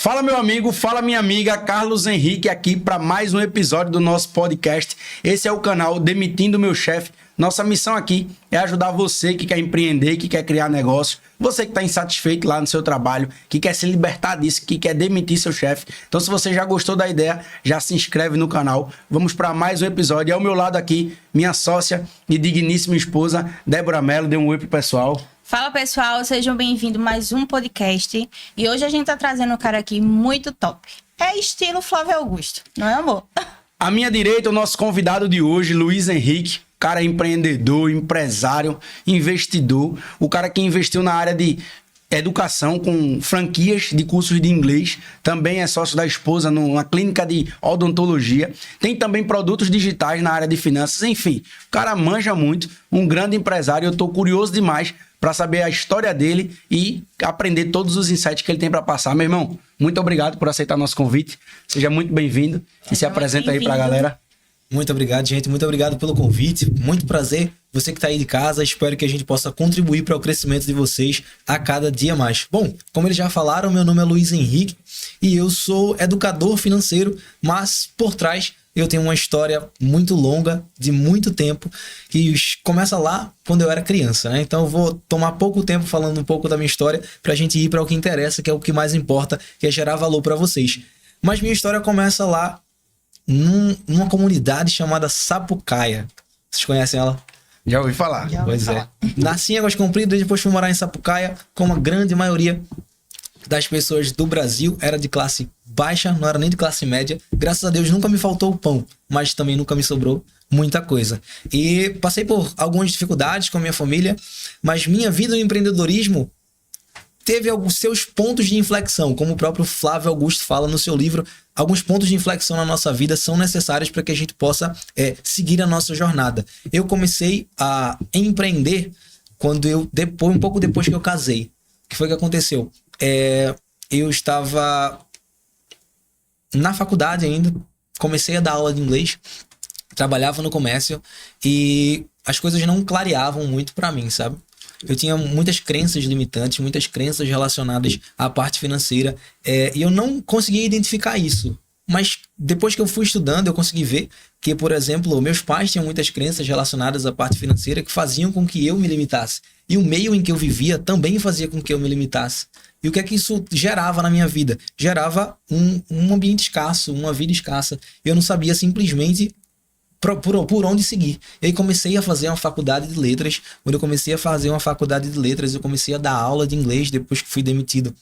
Fala meu amigo, fala minha amiga, Carlos Henrique aqui para mais um episódio do nosso podcast. Esse é o canal Demitindo Meu Chefe. Nossa missão aqui é ajudar você que quer empreender, que quer criar negócio, você que está insatisfeito lá no seu trabalho, que quer se libertar disso, que quer demitir seu chefe. Então se você já gostou da ideia, já se inscreve no canal. Vamos para mais um episódio. E ao meu lado aqui, minha sócia e digníssima esposa, Débora Mello. Dê um oi pro pessoal. Fala pessoal, sejam bem-vindos a mais um podcast. E hoje a gente tá trazendo um cara aqui muito top. É estilo Flávio Augusto, não é, amor? À minha direita, o nosso convidado de hoje, Luiz Henrique. Cara empreendedor, empresário, investidor. O cara que investiu na área de educação com franquias de cursos de inglês. Também é sócio da esposa numa clínica de odontologia. Tem também produtos digitais na área de finanças. Enfim, o cara manja muito, um grande empresário. Eu tô curioso demais para saber a história dele e aprender todos os insights que ele tem para passar. Meu irmão, muito obrigado por aceitar nosso convite. Seja muito bem-vindo e se apresenta aí para a galera. Muito obrigado, gente. Muito obrigado pelo convite. Muito prazer. Você que está aí de casa, espero que a gente possa contribuir para o crescimento de vocês a cada dia mais. Bom, como eles já falaram, meu nome é Luiz Henrique e eu sou educador financeiro, mas por trás eu tenho uma história muito longa, de muito tempo, que começa lá quando eu era criança, né? Então eu vou tomar pouco tempo falando um pouco da minha história para a gente ir para o que interessa, que é o que mais importa, que é gerar valor para vocês. Mas minha história começa lá numa comunidade chamada Sapucaia. Vocês conhecem ela? Já ouvi falar. Pois é. Nasci em Águas Compridas, depois fui morar em Sapucaia, como a grande maioria das pessoas do Brasil, era de classe baixa, não era nem de classe média. Graças a Deus nunca me faltou o pão, mas também nunca me sobrou muita coisa. E passei por algumas dificuldades com a minha família, mas minha vida no empreendedorismo teve alguns seus pontos de inflexão, como o próprio Flávio Augusto fala no seu livro. Alguns pontos de inflexão na nossa vida são necessários para que a gente possa seguir a nossa jornada. Eu comecei a empreender um pouco depois que eu casei. O que foi que aconteceu? Eu estava na faculdade ainda, comecei a dar aula de inglês, trabalhava no comércio e as coisas não clareavam muito para mim, sabe? Eu tinha muitas crenças limitantes, muitas crenças relacionadas à parte financeira, e eu não conseguia identificar isso. Mas depois que eu fui estudando, eu consegui ver que, por exemplo, meus pais tinham muitas crenças relacionadas à parte financeira que faziam com que eu me limitasse. E o meio em que eu vivia também fazia com que eu me limitasse. E o que é que isso gerava na minha vida? Gerava um ambiente escasso, uma vida escassa. Eu não sabia simplesmente por onde seguir. E aí comecei a fazer uma faculdade de letras. Quando eu comecei a fazer uma faculdade de letras, eu comecei a dar aula de inglês depois que fui demitido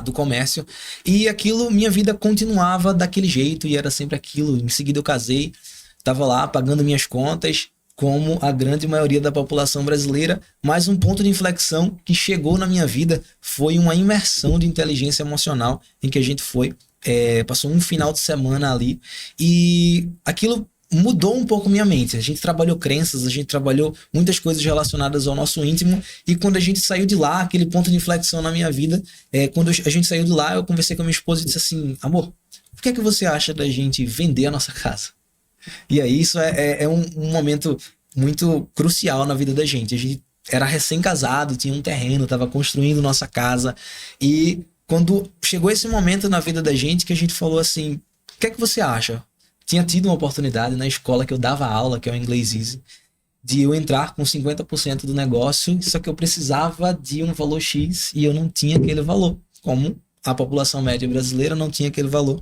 do comércio. E aquilo, minha vida continuava daquele jeito e era sempre aquilo. Em seguida eu casei, estava lá pagando minhas contas, como a grande maioria da população brasileira. Mas um ponto de inflexão que chegou na minha vida foi uma imersão de inteligência emocional em que a gente passou um final de semana ali e aquilo mudou um pouco minha mente. A gente trabalhou crenças, a gente trabalhou muitas coisas relacionadas ao nosso íntimo e quando a gente saiu de lá, aquele ponto de inflexão na minha vida, quando a gente saiu de lá, eu conversei com a minha esposa e disse assim: amor, o que é que você acha da gente vender a nossa casa? E aí isso é um momento muito crucial na vida da gente. A gente era recém-casado, tinha um terreno, estava construindo nossa casa e quando chegou esse momento na vida da gente que a gente falou assim: o que é que você acha? Tinha tido uma oportunidade na escola que eu dava aula, que é o Inglês Easy, de eu entrar com 50% do negócio, só que eu precisava de um valor X e eu não tinha aquele valor, como a população média brasileira não tinha aquele valor.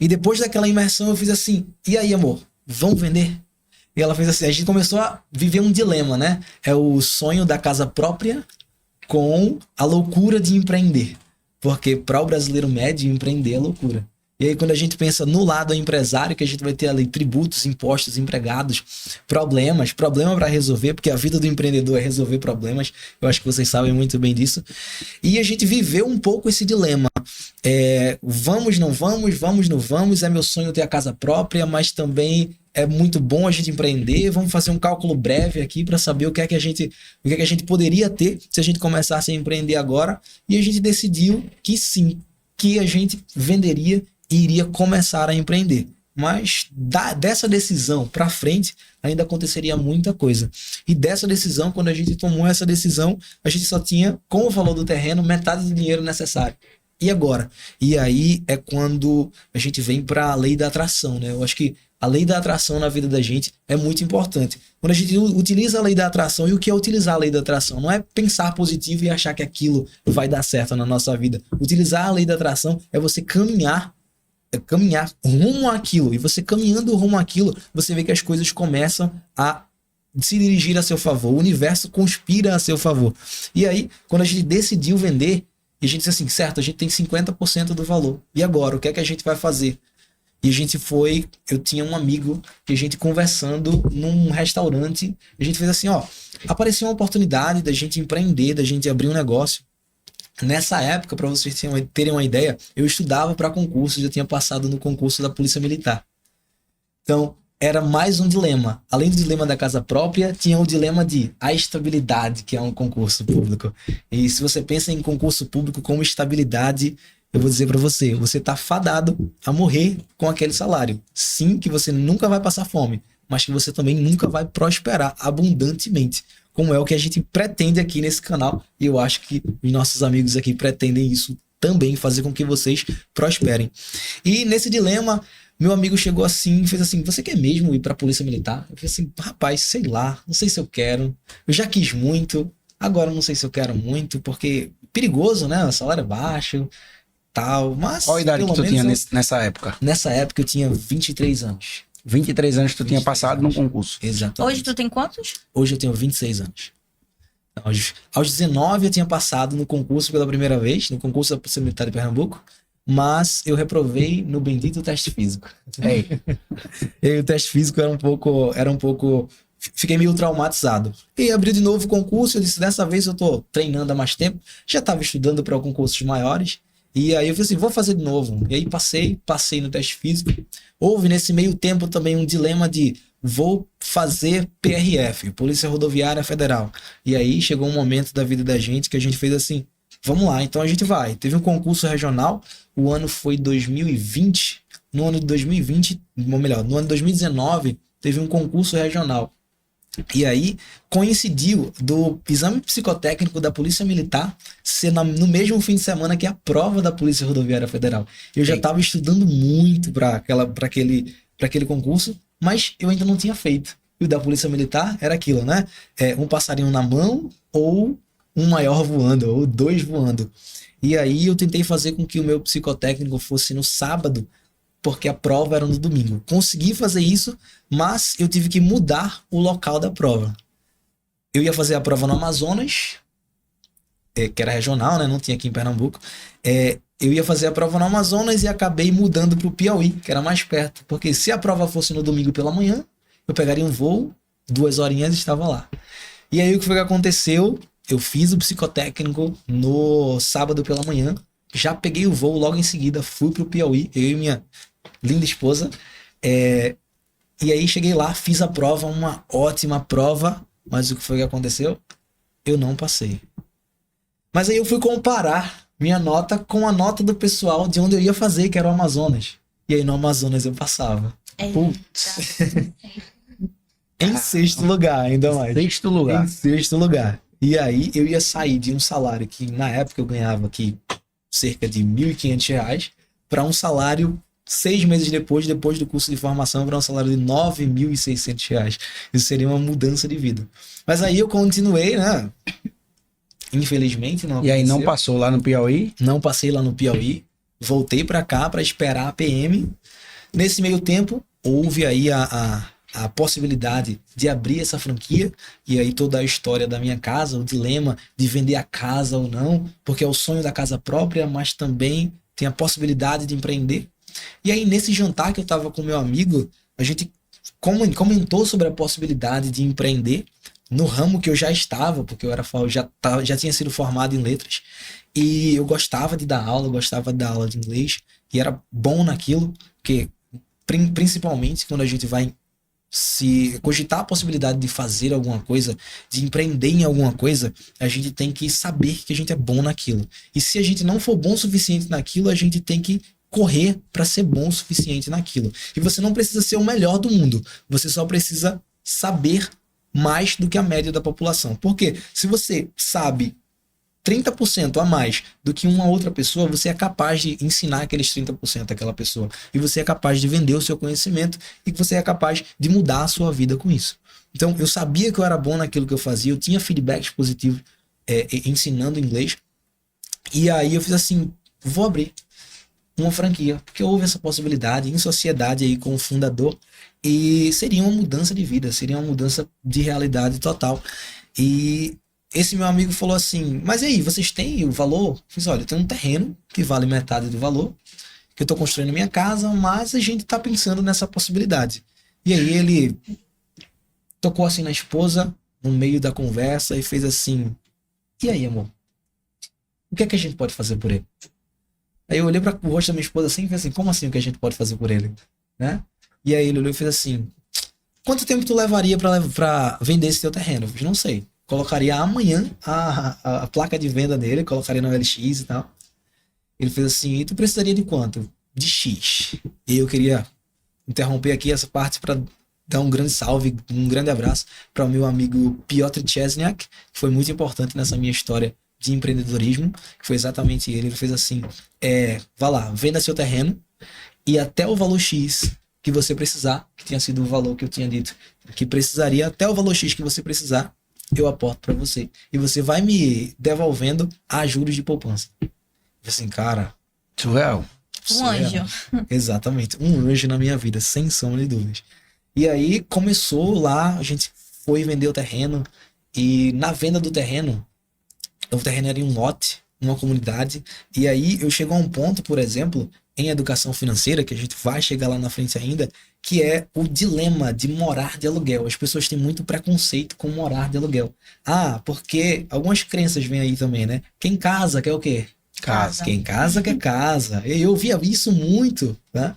E depois daquela imersão eu fiz assim: e aí, amor, vamos vender? E ela fez assim, a gente começou a viver um dilema, né? É o sonho da casa própria com a loucura de empreender. Porque para o brasileiro médio, empreender é loucura. E aí quando a gente pensa no lado empresário, que a gente vai ter ali tributos, impostos, empregados, problema para resolver, porque a vida do empreendedor é resolver problemas. Eu acho que vocês sabem muito bem disso. E a gente viveu um pouco esse dilema. Vamos, não vamos, é meu sonho ter a casa própria, mas também é muito bom a gente empreender. Vamos fazer um cálculo breve aqui para saber o que é que a gente poderia ter se a gente começasse a empreender agora. E a gente decidiu que sim, que a gente venderia e iria começar a empreender. Mas dessa decisão para frente ainda aconteceria muita coisa. E dessa decisão, quando a gente tomou essa decisão, a gente só tinha, com o valor do terreno, metade do dinheiro necessário. E agora? E aí é quando a gente vem para a lei da atração, né? Eu acho que a lei da atração na vida da gente é muito importante. Quando a gente utiliza a lei da atração, e o que é utilizar a lei da atração? Não é pensar positivo e achar que aquilo vai dar certo na nossa vida. Utilizar a lei da atração é você caminhar rumo àquilo. E você caminhando rumo àquilo, você vê que as coisas começam a se dirigir a seu favor. O universo conspira a seu favor. E aí, quando a gente decidiu vender, e a gente disse assim, certo, a gente tem 50% do valor. E agora, o que é que a gente vai fazer? E a gente foi, eu tinha um amigo que a gente conversando num restaurante, a gente fez assim, ó, apareceu uma oportunidade da gente empreender, da gente abrir um negócio. Nessa época, para vocês terem uma ideia, eu estudava para concurso, já tinha passado no concurso da Polícia Militar. Então, era mais um dilema. Além do dilema da casa própria, tinha o dilema de a estabilidade, que é um concurso público. E se você pensa em concurso público como estabilidade, eu vou dizer para você, você tá fadado a morrer com aquele salário. Sim, que você nunca vai passar fome, mas que você também nunca vai prosperar abundantemente, como é o que a gente pretende aqui nesse canal. E eu acho que os nossos amigos aqui pretendem isso também, fazer com que vocês prosperem. E nesse dilema, meu amigo chegou assim e fez assim, você quer mesmo ir para a Polícia Militar? Eu falei assim, rapaz, sei lá, não sei se eu quero. Eu já quis muito, agora não sei se eu quero muito, porque perigoso, né? O salário é baixo, tal, mas... Qual a idade que tu tinha nessa época? Nessa época eu tinha 23 anos. 23 anos que tu tinha passado no concurso. Exatamente. Hoje tu tem quantos? Hoje eu tenho 26 anos. Aos 19 eu tinha passado no concurso pela primeira vez, no concurso da Polícia Militar de Pernambuco, mas eu reprovei no bendito teste físico. E aí o teste físico era um pouco... Fiquei meio traumatizado. E abri de novo o concurso, eu disse, dessa vez eu tô treinando há mais tempo, já estava estudando para concursos maiores, e aí eu falei assim, vou fazer de novo. E aí passei no teste físico. Houve nesse meio tempo também um dilema de vou fazer PRF, Polícia Rodoviária Federal. E aí chegou um momento da vida da gente que a gente fez assim, vamos lá, então a gente vai. Teve um concurso regional, o ano foi 2020, no ano de 2020, ou melhor, no ano de 2019, teve um concurso regional. E aí coincidiu do exame psicotécnico da Polícia Militar ser no mesmo fim de semana que a prova da Polícia Rodoviária Federal. Eu já estava estudando muito para aquele concurso, mas eu ainda não tinha feito. E o da Polícia Militar era aquilo, né? Um passarinho na mão ou um maior voando, ou dois voando. E aí eu tentei fazer com que o meu psicotécnico fosse no sábado, porque a prova era no domingo. Consegui fazer isso, mas eu tive que mudar o local da prova. Eu ia fazer a prova no Amazonas, que era regional, né? Não tinha aqui em Pernambuco. Eu ia fazer a prova no Amazonas e acabei mudando para o Piauí, que era mais perto. Porque se a prova fosse no domingo pela manhã, eu pegaria um voo, 2 horinhas e estava lá. E aí o que foi que aconteceu? Eu fiz o psicotécnico no sábado pela manhã, já peguei o voo logo em seguida, fui para o Piauí, eu e minha linda esposa. E aí cheguei lá, fiz a prova, uma ótima prova, mas o que foi que aconteceu? Eu não passei. Mas aí eu fui comparar minha nota com a nota do pessoal de onde eu ia fazer, que era o Amazonas. E aí no Amazonas eu passava. Putz. Em 6º lugar, ainda mais. 6º lugar. Em 6º lugar. E aí eu ia sair de um salário que na época eu ganhava aqui cerca de R$ 1.500 para um salário 6 meses depois do curso de formação, para um salário de R$ 9.600. Isso seria uma mudança de vida. Mas aí eu continuei, né? Infelizmente não aconteceu. E aí não passou lá no Piauí? Não passei lá no Piauí. Voltei para cá para esperar a PM. Nesse meio tempo, houve aí a possibilidade de abrir essa franquia, e aí toda a história da minha casa, o dilema de vender a casa ou não, porque é o sonho da casa própria, mas também tem a possibilidade de empreender. E aí nesse jantar que eu estava com meu amigo, a gente comentou sobre a possibilidade de empreender no ramo que eu já estava, porque eu já tinha sido formado em letras, e eu gostava de dar aula, de inglês, e era bom naquilo, porque principalmente quando a gente vai se cogitar a possibilidade de fazer alguma coisa, de empreender em alguma coisa, a gente tem que saber que a gente é bom naquilo. E se a gente não for bom o suficiente naquilo, a gente tem que correr para ser bom o suficiente naquilo. E você não precisa ser o melhor do mundo, você só precisa saber mais do que a média da população. Porque se você sabe 30% a mais do que uma outra pessoa, você é capaz de ensinar aqueles 30% àquela pessoa. E você é capaz de vender o seu conhecimento e que você é capaz de mudar a sua vida com isso. Então, eu sabia que eu era bom naquilo que eu fazia, eu tinha feedbacks positivos ensinando inglês. E aí eu fiz assim, vou abrir uma franquia, porque houve essa possibilidade em sociedade aí com o fundador e seria uma mudança de vida, seria uma mudança de realidade total. E esse meu amigo falou assim, mas e aí, vocês têm o valor? Eu fiz, olha, eu tenho um terreno que vale metade do valor, que eu tô construindo minha casa, mas a gente tá pensando nessa possibilidade. E aí ele tocou assim na esposa, no meio da conversa, e fez assim, e aí, amor? O que é que a gente pode fazer por ele? Aí eu olhei para o rosto da minha esposa assim e falei assim, como assim o que a gente pode fazer por ele? Né? E aí ele olhou e fez assim, quanto tempo tu levaria para vender esse teu terreno? Eu falei, não sei. Colocaria amanhã a placa de venda dele, colocaria no LX e tal. Ele fez assim, e tu precisaria de quanto? De X. E eu queria interromper aqui essa parte para dar um grande salve, um grande abraço para o meu amigo Piotr Chesniak, que foi muito importante nessa minha história de empreendedorismo, que foi exatamente ele. Ele fez assim, vá lá, venda seu terreno e até o valor X que você precisar, que tinha sido o valor que eu tinha dito, que precisaria, até o valor X que você precisar, eu aporto para você. E você vai me devolvendo a juros de poupança. Assim, cara... Surreal. Um anjo. Exatamente, um anjo na minha vida, sem sombra de dúvidas. E aí começou lá, a gente foi vender o terreno, e na venda do terreno, o terreno era em um lote, numa comunidade, e aí eu chego a um ponto, por exemplo, em educação financeira, que a gente vai chegar lá na frente ainda, que é o dilema de morar de aluguel. As pessoas têm muito preconceito com morar de aluguel. Ah, porque algumas crenças vêm aí também, né? Quem casa quer o quê? Casa. Quem casa quer casa. Eu via isso muito, né?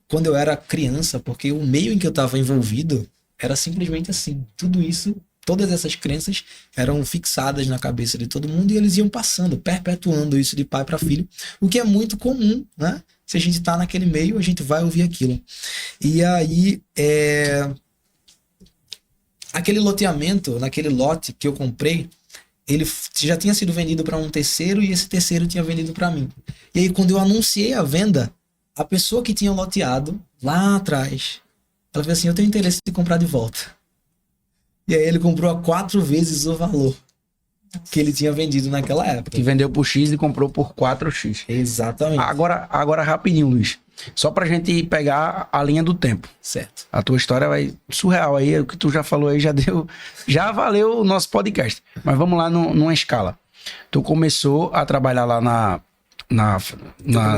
Quando eu era criança, porque o meio em que eu estava envolvido era simplesmente assim. Tudo isso, todas essas crenças eram fixadas na cabeça de todo mundo e eles iam passando, perpetuando isso de pai para filho, o que é muito comum, né? Se a gente tá naquele meio, a gente vai ouvir aquilo. E aí, aquele loteamento, naquele lote que eu comprei, ele já tinha sido vendido para um terceiro e esse terceiro tinha vendido para mim. E aí, quando eu anunciei a venda, a pessoa que tinha loteado lá atrás, ela fez assim, eu tenho interesse de comprar de volta. E aí ele comprou a 4 vezes o valor que ele tinha vendido naquela época. Que vendeu por X e comprou por 4X. Exatamente. Agora rapidinho, Luiz. Só pra gente pegar a linha do tempo. Certo. A tua história vai surreal aí, o que tu já falou aí já valeu o nosso podcast. Mas vamos lá numa escala. Tu começou a trabalhar lá na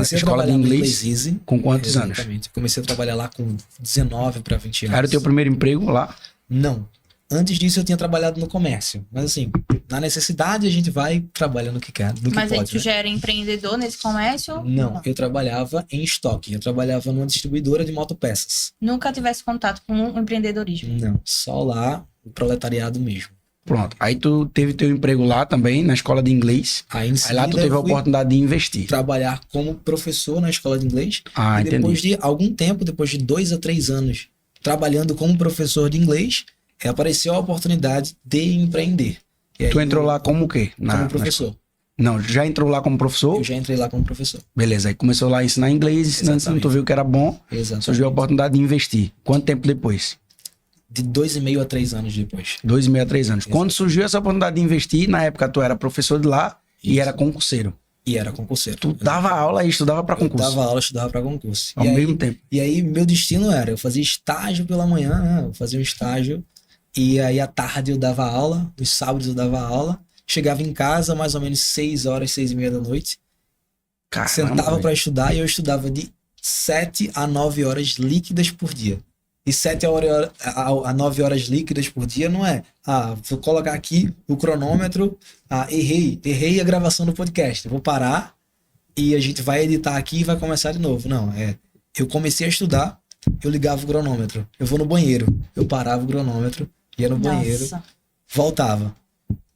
escola de inglês Easy, com quantos anos? Exatamente. Eu comecei a trabalhar lá com 19 para 20 anos. Era o teu primeiro emprego lá? Não. Antes disso eu tinha trabalhado no comércio. Mas assim, na necessidade a gente vai trabalhando no que quer, no que Mas aí pode, tu né? já era empreendedor nesse comércio? Não, eu trabalhava em estoque. Eu trabalhava numa distribuidora de motopeças. Nunca tivesse contato com o empreendedorismo? Não, só lá o proletariado mesmo. Pronto. Aí tu teve teu emprego lá também, na escola de inglês. Aí Lá tu teve a oportunidade de investir. Trabalhar como professor na escola de inglês. Ah, E depois entendi. de algum tempo, depois de 2 a 3 anos trabalhando como professor de inglês, apareceu a oportunidade de empreender. E aí Tu entrou lá como o quê? como professor. Não, já entrou lá como professor? Eu já entrei lá como professor. Beleza, aí começou lá a ensinar inglês, ensinando, tu viu que era bom, Exatamente. surgiu a oportunidade de investir. Quanto tempo depois? De 2,5 a 3 anos depois. 2,5 a 3 anos. Quando surgiu essa oportunidade de investir, na época tu era professor de lá e Isso. era concurseiro. E era concurseiro. Tu dava aula e estudava pra concurso. Eu dava aula, estudava para concurso. Ao E aí- mesmo tempo. E aí, meu destino era, eu fazia estágio pela manhã, né? Eu fazia um estágio, e aí à tarde eu dava aula, nos sábados eu dava aula, chegava em casa mais ou menos 6 horas, 6:30 da noite, Caramba, sentava velho. para estudar e eu estudava de 7 a 9 horas líquidas por dia. E 7 a 9 horas líquidas por dia não é, vou colocar aqui o cronômetro, errei a gravação do podcast, vou parar e a gente vai editar aqui e vai começar de novo. Não, eu comecei a estudar, eu ligava o cronômetro, eu vou no banheiro, eu parava o cronômetro, ia no banheiro, Nossa. voltava,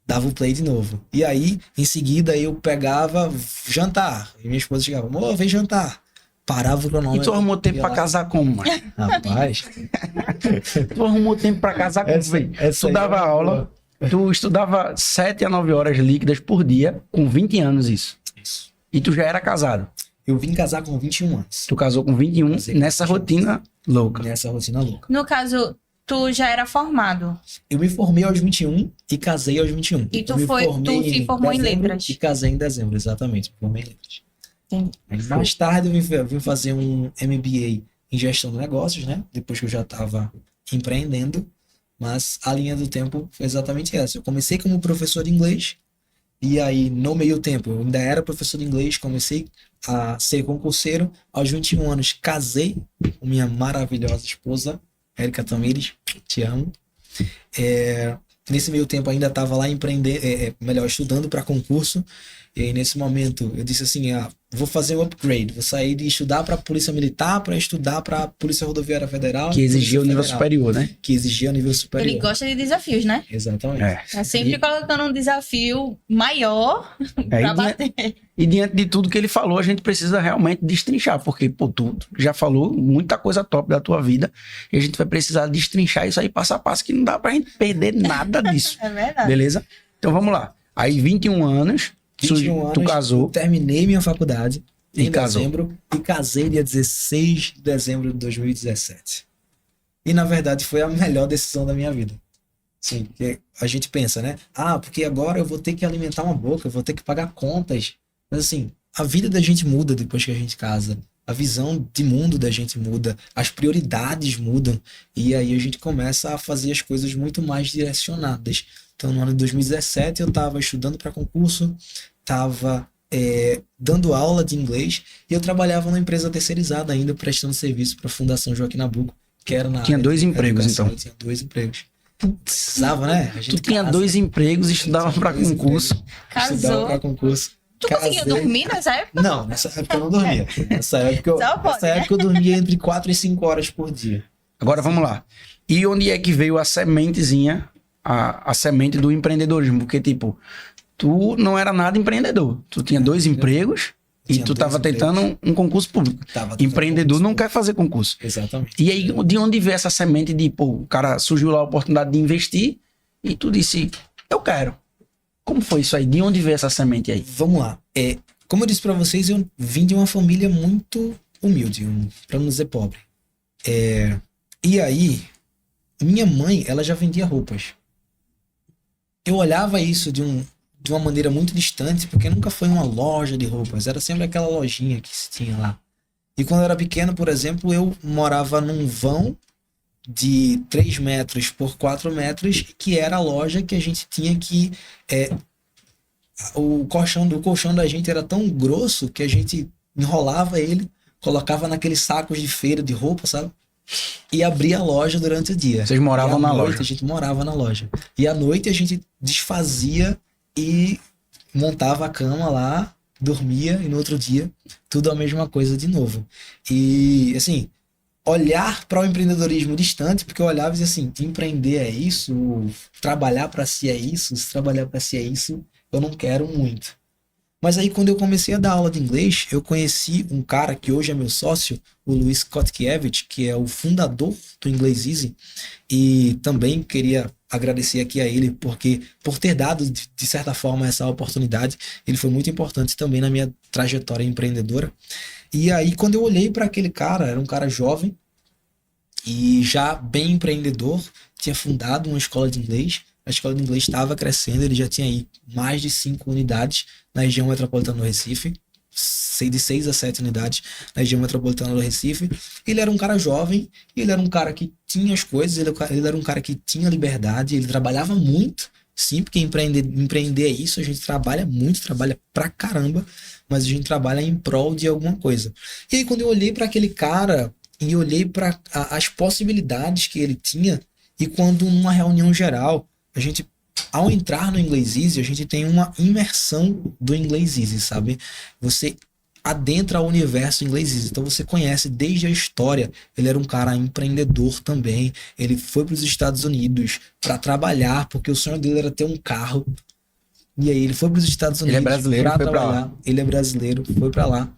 dava o play de novo. E aí, em seguida, eu pegava jantar. E minha esposa chegava, amor, vem jantar. Parava o cronômetro. E tu arrumou tempo ia pra lá. casar como, mano? Rapaz, Tu arrumou tempo pra casar como, velho? Tu dava aula, Tu estudava 7 a 9 horas líquidas por dia, com 20 anos isso. Isso. E tu já era casado. Eu vim casar com 21 anos. Tu casou com 21 Casei com nessa 21. rotina louca. Nessa rotina louca. No caso, tu já era formado. Eu me formei aos 21 e casei aos 21. E tu Eu me tu formei se formou em dezembro letras. E casei em dezembro, exatamente. Me formei em letras. Entendi. Aí, mais tarde eu vim fazer um MBA em gestão de negócios, né? Depois que eu já estava empreendendo. Mas a linha do tempo foi exatamente essa. Eu comecei como professor de inglês. E aí, no meio tempo, eu ainda era professor de inglês. Comecei a ser concurseiro. Aos 21 anos, casei com minha maravilhosa esposa, Érica Tamires. Te amo. Nesse meio tempo ainda estava lá estudando para concurso. E aí, nesse momento, eu disse assim, vou fazer um upgrade. Vou sair de estudar para Polícia Militar para estudar para Polícia Rodoviária Federal. Que exigia o Polícia nível Federal. superior, né? Que exigia o nível superior. Ele gosta de desafios, né? Exatamente. É sempre colocando um desafio maior pra e, bater. e diante de tudo que ele falou, a gente precisa realmente destrinchar, porque, pô, tu já falou muita coisa top da tua vida, e a gente vai precisar destrinchar isso aí passo a passo, que não dá pra gente perder nada disso. É verdade. Beleza? Então vamos lá. Aí, 21 anos, 21 tu anos, casou. eu terminei minha faculdade E em casou. dezembro e casei dia 16 de dezembro de 2017. E na verdade foi a melhor decisão da minha vida. Sim, porque a gente pensa, né? Porque agora eu vou ter que alimentar uma boca, eu vou ter que pagar contas. Mas assim, a vida da gente muda depois que a gente casa. A visão de mundo da gente muda, as prioridades mudam. E aí a gente começa a fazer as coisas muito mais direcionadas. Então, no ano de 2017, eu estava estudando para concurso, estava dando aula de inglês e eu trabalhava numa empresa terceirizada ainda, prestando serviço para a Fundação Joaquim Nabuco, que era na Tinha área 2 de empregos, educação. então. Eu tinha 2 empregos. Precisava, né? A Tu gente tinha casa, 2 empregos e estudava tinha pra 2 concurso. empregos, estudava para concurso. Tu conseguia Casei. dormir nessa época? Não, nessa época eu não dormia. Nessa época Só pode, né? eu dormia entre 4 e 5 horas por dia. Agora vamos lá. E onde é que veio a sementezinha, a semente do empreendedorismo? Porque, tipo, tu não era nada empreendedor. Tu tinha 2 empregos e Tinha tu 2 tava tentando um concurso público. Tava tentando Empreendedor concurso não quer fazer concurso. Exatamente. E aí, de onde veio essa semente de, pô, o cara surgiu lá a oportunidade de investir e tu disse, eu quero. Como foi isso aí? De onde veio essa semente aí? Vamos lá. Como eu disse pra vocês, eu vim de uma família muito humilde, pra não dizer pobre. E aí, minha mãe, ela já vendia roupas. Eu olhava isso de uma maneira muito distante, porque nunca foi uma loja de roupas, era sempre aquela lojinha que se tinha lá. E quando eu era pequeno, por exemplo, eu morava num vão de 3 metros por 4 metros, que era a loja que a gente tinha que... O colchão da gente era tão grosso que a gente enrolava ele, colocava naqueles sacos de feira de roupa, sabe? E abria a loja durante o dia. Vocês moravam na noite, loja? A gente morava na loja. E à noite a gente desfazia e montava a cama lá, dormia, e no outro dia tudo a mesma coisa de novo. E assim, olhar para o empreendedorismo distante, porque eu olhava e dizia assim, empreender é isso, trabalhar para si é isso, se trabalhar para si é isso, eu não quero muito. Mas aí quando eu comecei a dar aula de inglês, eu conheci um cara que hoje é meu sócio, o Luiz Kotkiewicz, que é o fundador do Inglês Easy, e também queria agradecer aqui a ele por ter dado, de certa forma, essa oportunidade. Ele foi muito importante também na minha trajetória empreendedora. E aí, quando eu olhei para aquele cara, era um cara jovem e já bem empreendedor, tinha fundado uma escola de inglês. A escola de inglês estava crescendo, ele já tinha aí mais de 5 unidades na região metropolitana do Recife, de 6 a 7 unidades na região metropolitana do Recife. Ele era um cara jovem, ele era um cara que tinha as coisas, ele era um cara que tinha liberdade, ele trabalhava muito, sim, porque empreender é isso, a gente trabalha muito, trabalha pra caramba, mas a gente trabalha em prol de alguma coisa. E aí quando eu olhei para aquele cara e olhei para as possibilidades que ele tinha, e quando numa reunião geral, a gente, ao entrar no Inglês Easy, a gente tem uma imersão do Inglês Easy, sabe? Você adentra o universo Inglês Easy, então você conhece desde a história. Ele era um cara empreendedor também, ele foi para os Estados Unidos para trabalhar, porque o sonho dele era ter um carro. E aí ele foi para os Estados Unidos. Ele é brasileiro, foi para lá. Ele é brasileiro, foi para lá.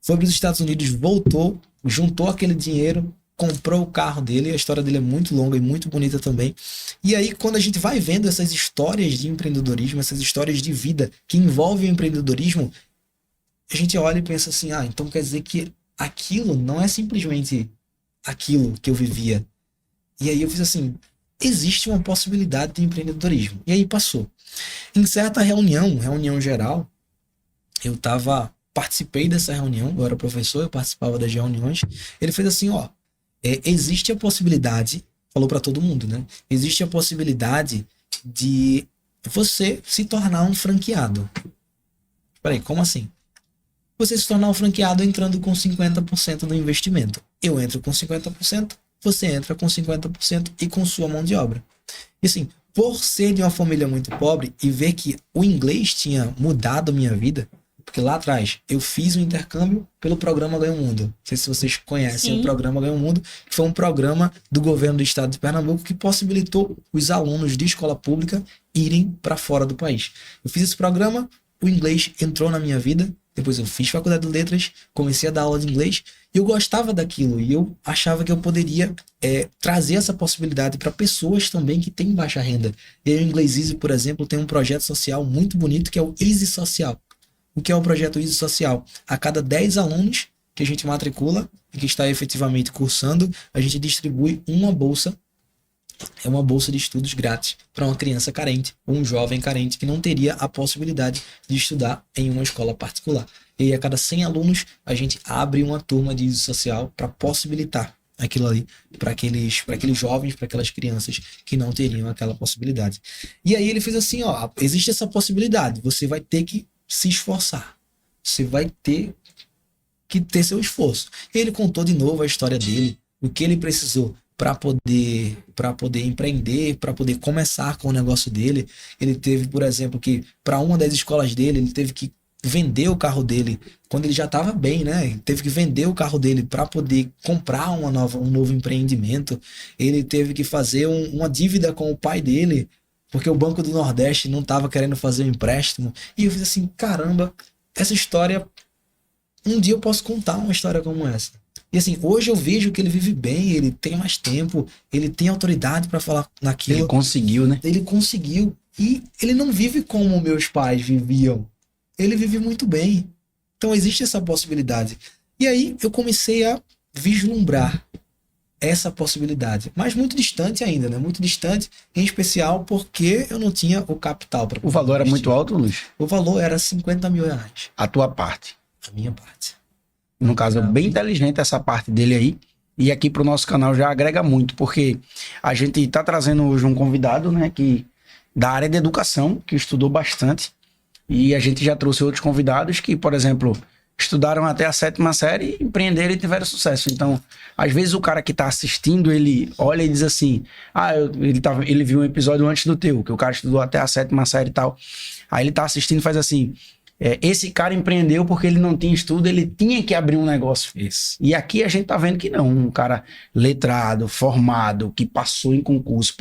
Foi para os Estados Unidos, voltou, juntou aquele dinheiro, comprou o carro dele, a história dele é muito longa e muito bonita também. E aí, quando a gente vai vendo essas histórias de empreendedorismo, essas histórias de vida que envolvem o empreendedorismo, a gente olha e pensa assim, então quer dizer que aquilo não é simplesmente aquilo que eu vivia. E aí eu fiz assim, existe uma possibilidade de empreendedorismo. E aí passou. Em certa reunião geral, participei dessa reunião, eu era professor, eu participava das reuniões. Ele fez assim, existe a possibilidade, falou para todo mundo, né? Existe a possibilidade de você se tornar um franqueado. Peraí, como assim? Você se tornar um franqueado entrando com 50% do investimento. Eu entro com 50%, você entra com 50% e com sua mão de obra. E assim, por ser de uma família muito pobre e ver que o inglês tinha mudado a minha vida, porque lá atrás eu fiz um intercâmbio pelo programa Ganha o Mundo. Não sei se vocês conhecem. Sim. O programa Ganha o Mundo, que foi um programa do governo do estado de Pernambuco que possibilitou os alunos de escola pública irem para fora do país. Eu fiz esse programa, o inglês entrou na minha vida. Depois eu fiz faculdade de letras, comecei a dar aula de inglês e eu gostava daquilo e eu achava que eu poderia trazer essa possibilidade para pessoas também que têm baixa renda. E aí o Inglês Easy, por exemplo, tem um projeto social muito bonito que é o Easy Social. O que é o projeto Easy Social? A cada 10 alunos que a gente matricula e que está efetivamente cursando, a gente distribui uma bolsa. É uma bolsa de estudos grátis para uma criança carente, ou um jovem carente que não teria a possibilidade de estudar em uma escola particular. E aí, a cada 100 alunos, a gente abre uma turma de Easy Social para possibilitar aquilo ali para aqueles jovens, para aquelas crianças que não teriam aquela possibilidade. E aí ele fez assim, existe essa possibilidade, você vai ter que se esforçar, você vai ter que ter seu esforço. E ele contou de novo a história dele, o que ele precisou para poder empreender, para poder começar com o negócio dele. Ele teve, por exemplo, que para uma das escolas dele, ele teve que vender o carro dele quando ele já estava bem, né? Ele teve que vender o carro dele para poder comprar um novo empreendimento. Ele teve que fazer uma dívida com o pai dele, porque o Banco do Nordeste não estava querendo fazer um empréstimo. E eu fiz assim, caramba, essa história, um dia eu posso contar uma história como essa. E assim, hoje eu vejo que ele vive bem, ele tem mais tempo, ele tem autoridade para falar naquilo. Ele conseguiu, né? Ele conseguiu. E ele não vive como meus pais viviam. Ele vive muito bem. Então existe essa possibilidade. E aí eu comecei a vislumbrar essa possibilidade. Mas muito distante ainda, né? Muito distante, em especial porque eu não tinha o capital para. O valor era muito alto, Luiz? O valor era 50 mil reais. A tua parte? A minha parte. No caso, bem inteligente essa parte dele aí. E aqui pro nosso canal já agrega muito, porque a gente tá trazendo hoje um convidado, né, da área de educação, que estudou bastante. E a gente já trouxe outros convidados que, por exemplo, estudaram até a 7ª série, empreenderam e tiveram sucesso. Então, às vezes o cara que tá assistindo, ele olha e diz assim, ele viu um episódio antes do teu, que o cara estudou até a 7ª série e tal. Aí ele tá assistindo e faz assim, esse cara empreendeu porque ele não tinha estudo, ele tinha que abrir um negócio. Isso. E aqui a gente tá vendo que não, um cara letrado, formado, que passou em concurso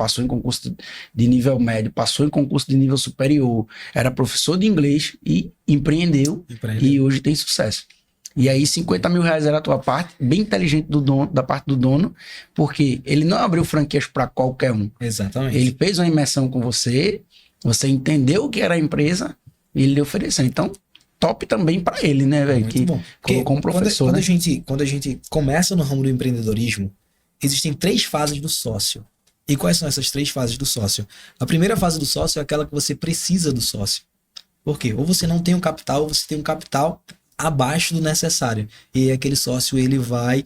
de nível médio, passou em concurso de nível superior, era professor de inglês e empreendeu. E hoje tem sucesso. E aí 50 mil reais era a tua parte, bem inteligente da parte do dono, porque ele não abriu franquias para qualquer um. Exatamente. Ele fez uma imersão com você, você entendeu o que era a empresa, e ele lhe ofereceu. Então, top também para ele, né, velho? Que bom. Colocou um professor, quando a gente começa no ramo do empreendedorismo, existem 3 fases do sócio. E quais são essas 3 fases do sócio? A primeira fase do sócio é aquela que você precisa do sócio. Por quê? Ou você não tem um capital, ou você tem um capital abaixo do necessário. E aquele sócio, ele vai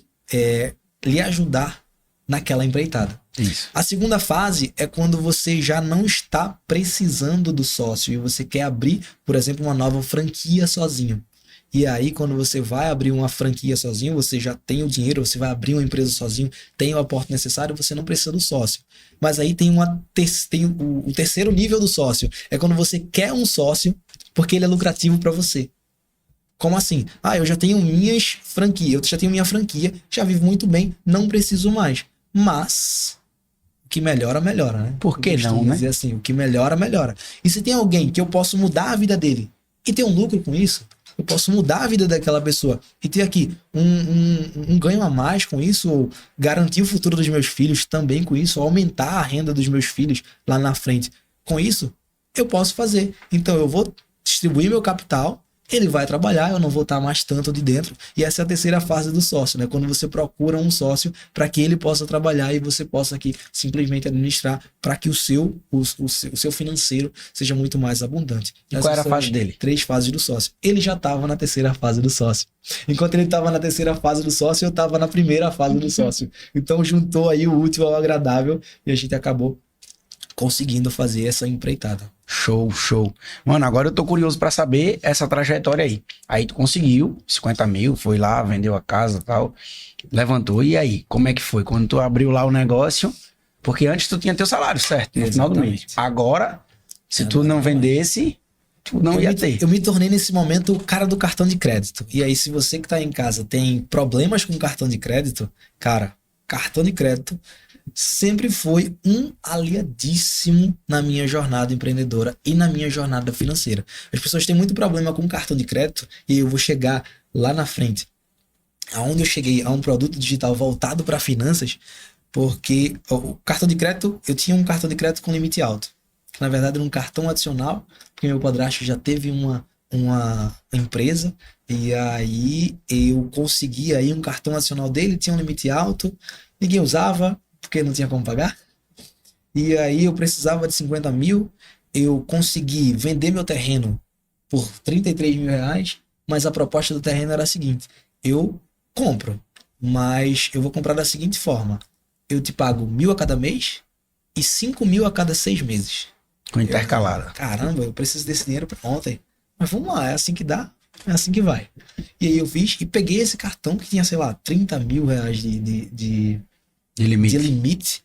lhe ajudar naquela empreitada. Isso. A segunda fase é quando você já não está precisando do sócio e você quer abrir, por exemplo, uma nova franquia sozinho. E aí, quando você vai abrir uma franquia sozinho, você já tem o dinheiro, você vai abrir uma empresa sozinho, tem o aporte necessário, você não precisa do sócio. Mas aí tem o terceiro nível do sócio. É quando você quer um sócio porque ele é lucrativo para você. Como assim? Eu já tenho minha franquia, já vivo muito bem, não preciso mais. Mas o que melhora, melhora, né? Por que não, né? Dizer assim, o que melhora, melhora. E se tem alguém que eu posso mudar a vida dele e ter um lucro com isso, eu posso mudar a vida daquela pessoa e ter aqui um ganho a mais com isso, ou garantir o futuro dos meus filhos também com isso, ou aumentar a renda dos meus filhos lá na frente. Com isso, eu posso fazer. Então, eu vou distribuir meu capital, ele vai trabalhar, eu não vou estar mais tanto de dentro. E essa é a terceira fase do sócio, né? Quando você procura um sócio para que ele possa trabalhar e você possa aqui simplesmente administrar para que o seu financeiro seja muito mais abundante. E qual era a fase dele? 3 fases do sócio. Ele já estava na terceira fase do sócio. Enquanto ele estava na terceira fase do sócio, eu estava na primeira fase do sócio. Então juntou aí o útil ao agradável e a gente acabou conseguindo fazer essa empreitada. Show, show. Mano, agora eu tô curioso pra saber essa trajetória aí. Aí tu conseguiu 50 mil, foi lá, vendeu a casa e tal, levantou. E aí, como é que foi? Quando tu abriu lá o negócio, porque antes tu tinha teu salário, certo? No final do mês. Agora, se tu não vendesse, tu não ia ter. Eu me tornei nesse momento o cara do cartão de crédito. E aí, se você que tá em casa tem problemas com cartão de crédito, cara, cartão de crédito sempre foi um aliadíssimo na minha jornada empreendedora e na minha jornada financeira. As pessoas têm muito problema com cartão de crédito e eu vou chegar lá na frente, aonde eu cheguei a um produto digital voltado para finanças, porque o cartão de crédito, eu tinha um cartão de crédito com limite alto, que na verdade era um cartão adicional, porque meu padrasto já teve uma empresa e aí eu consegui aí um cartão adicional dele, tinha um limite alto, ninguém usava, porque não tinha como pagar. E aí eu precisava de 50 mil, eu consegui vender meu terreno por 33 mil reais, mas a proposta do terreno era a seguinte: eu compro, mas eu vou comprar da seguinte forma: eu te pago 1.000 a cada mês e 5 mil a cada 6 meses. Com intercalada. Caramba, eu preciso desse dinheiro para ontem. Mas vamos lá, é assim que dá, é assim que vai. E aí eu fiz e peguei esse cartão que tinha, sei lá, 30 mil reais de limite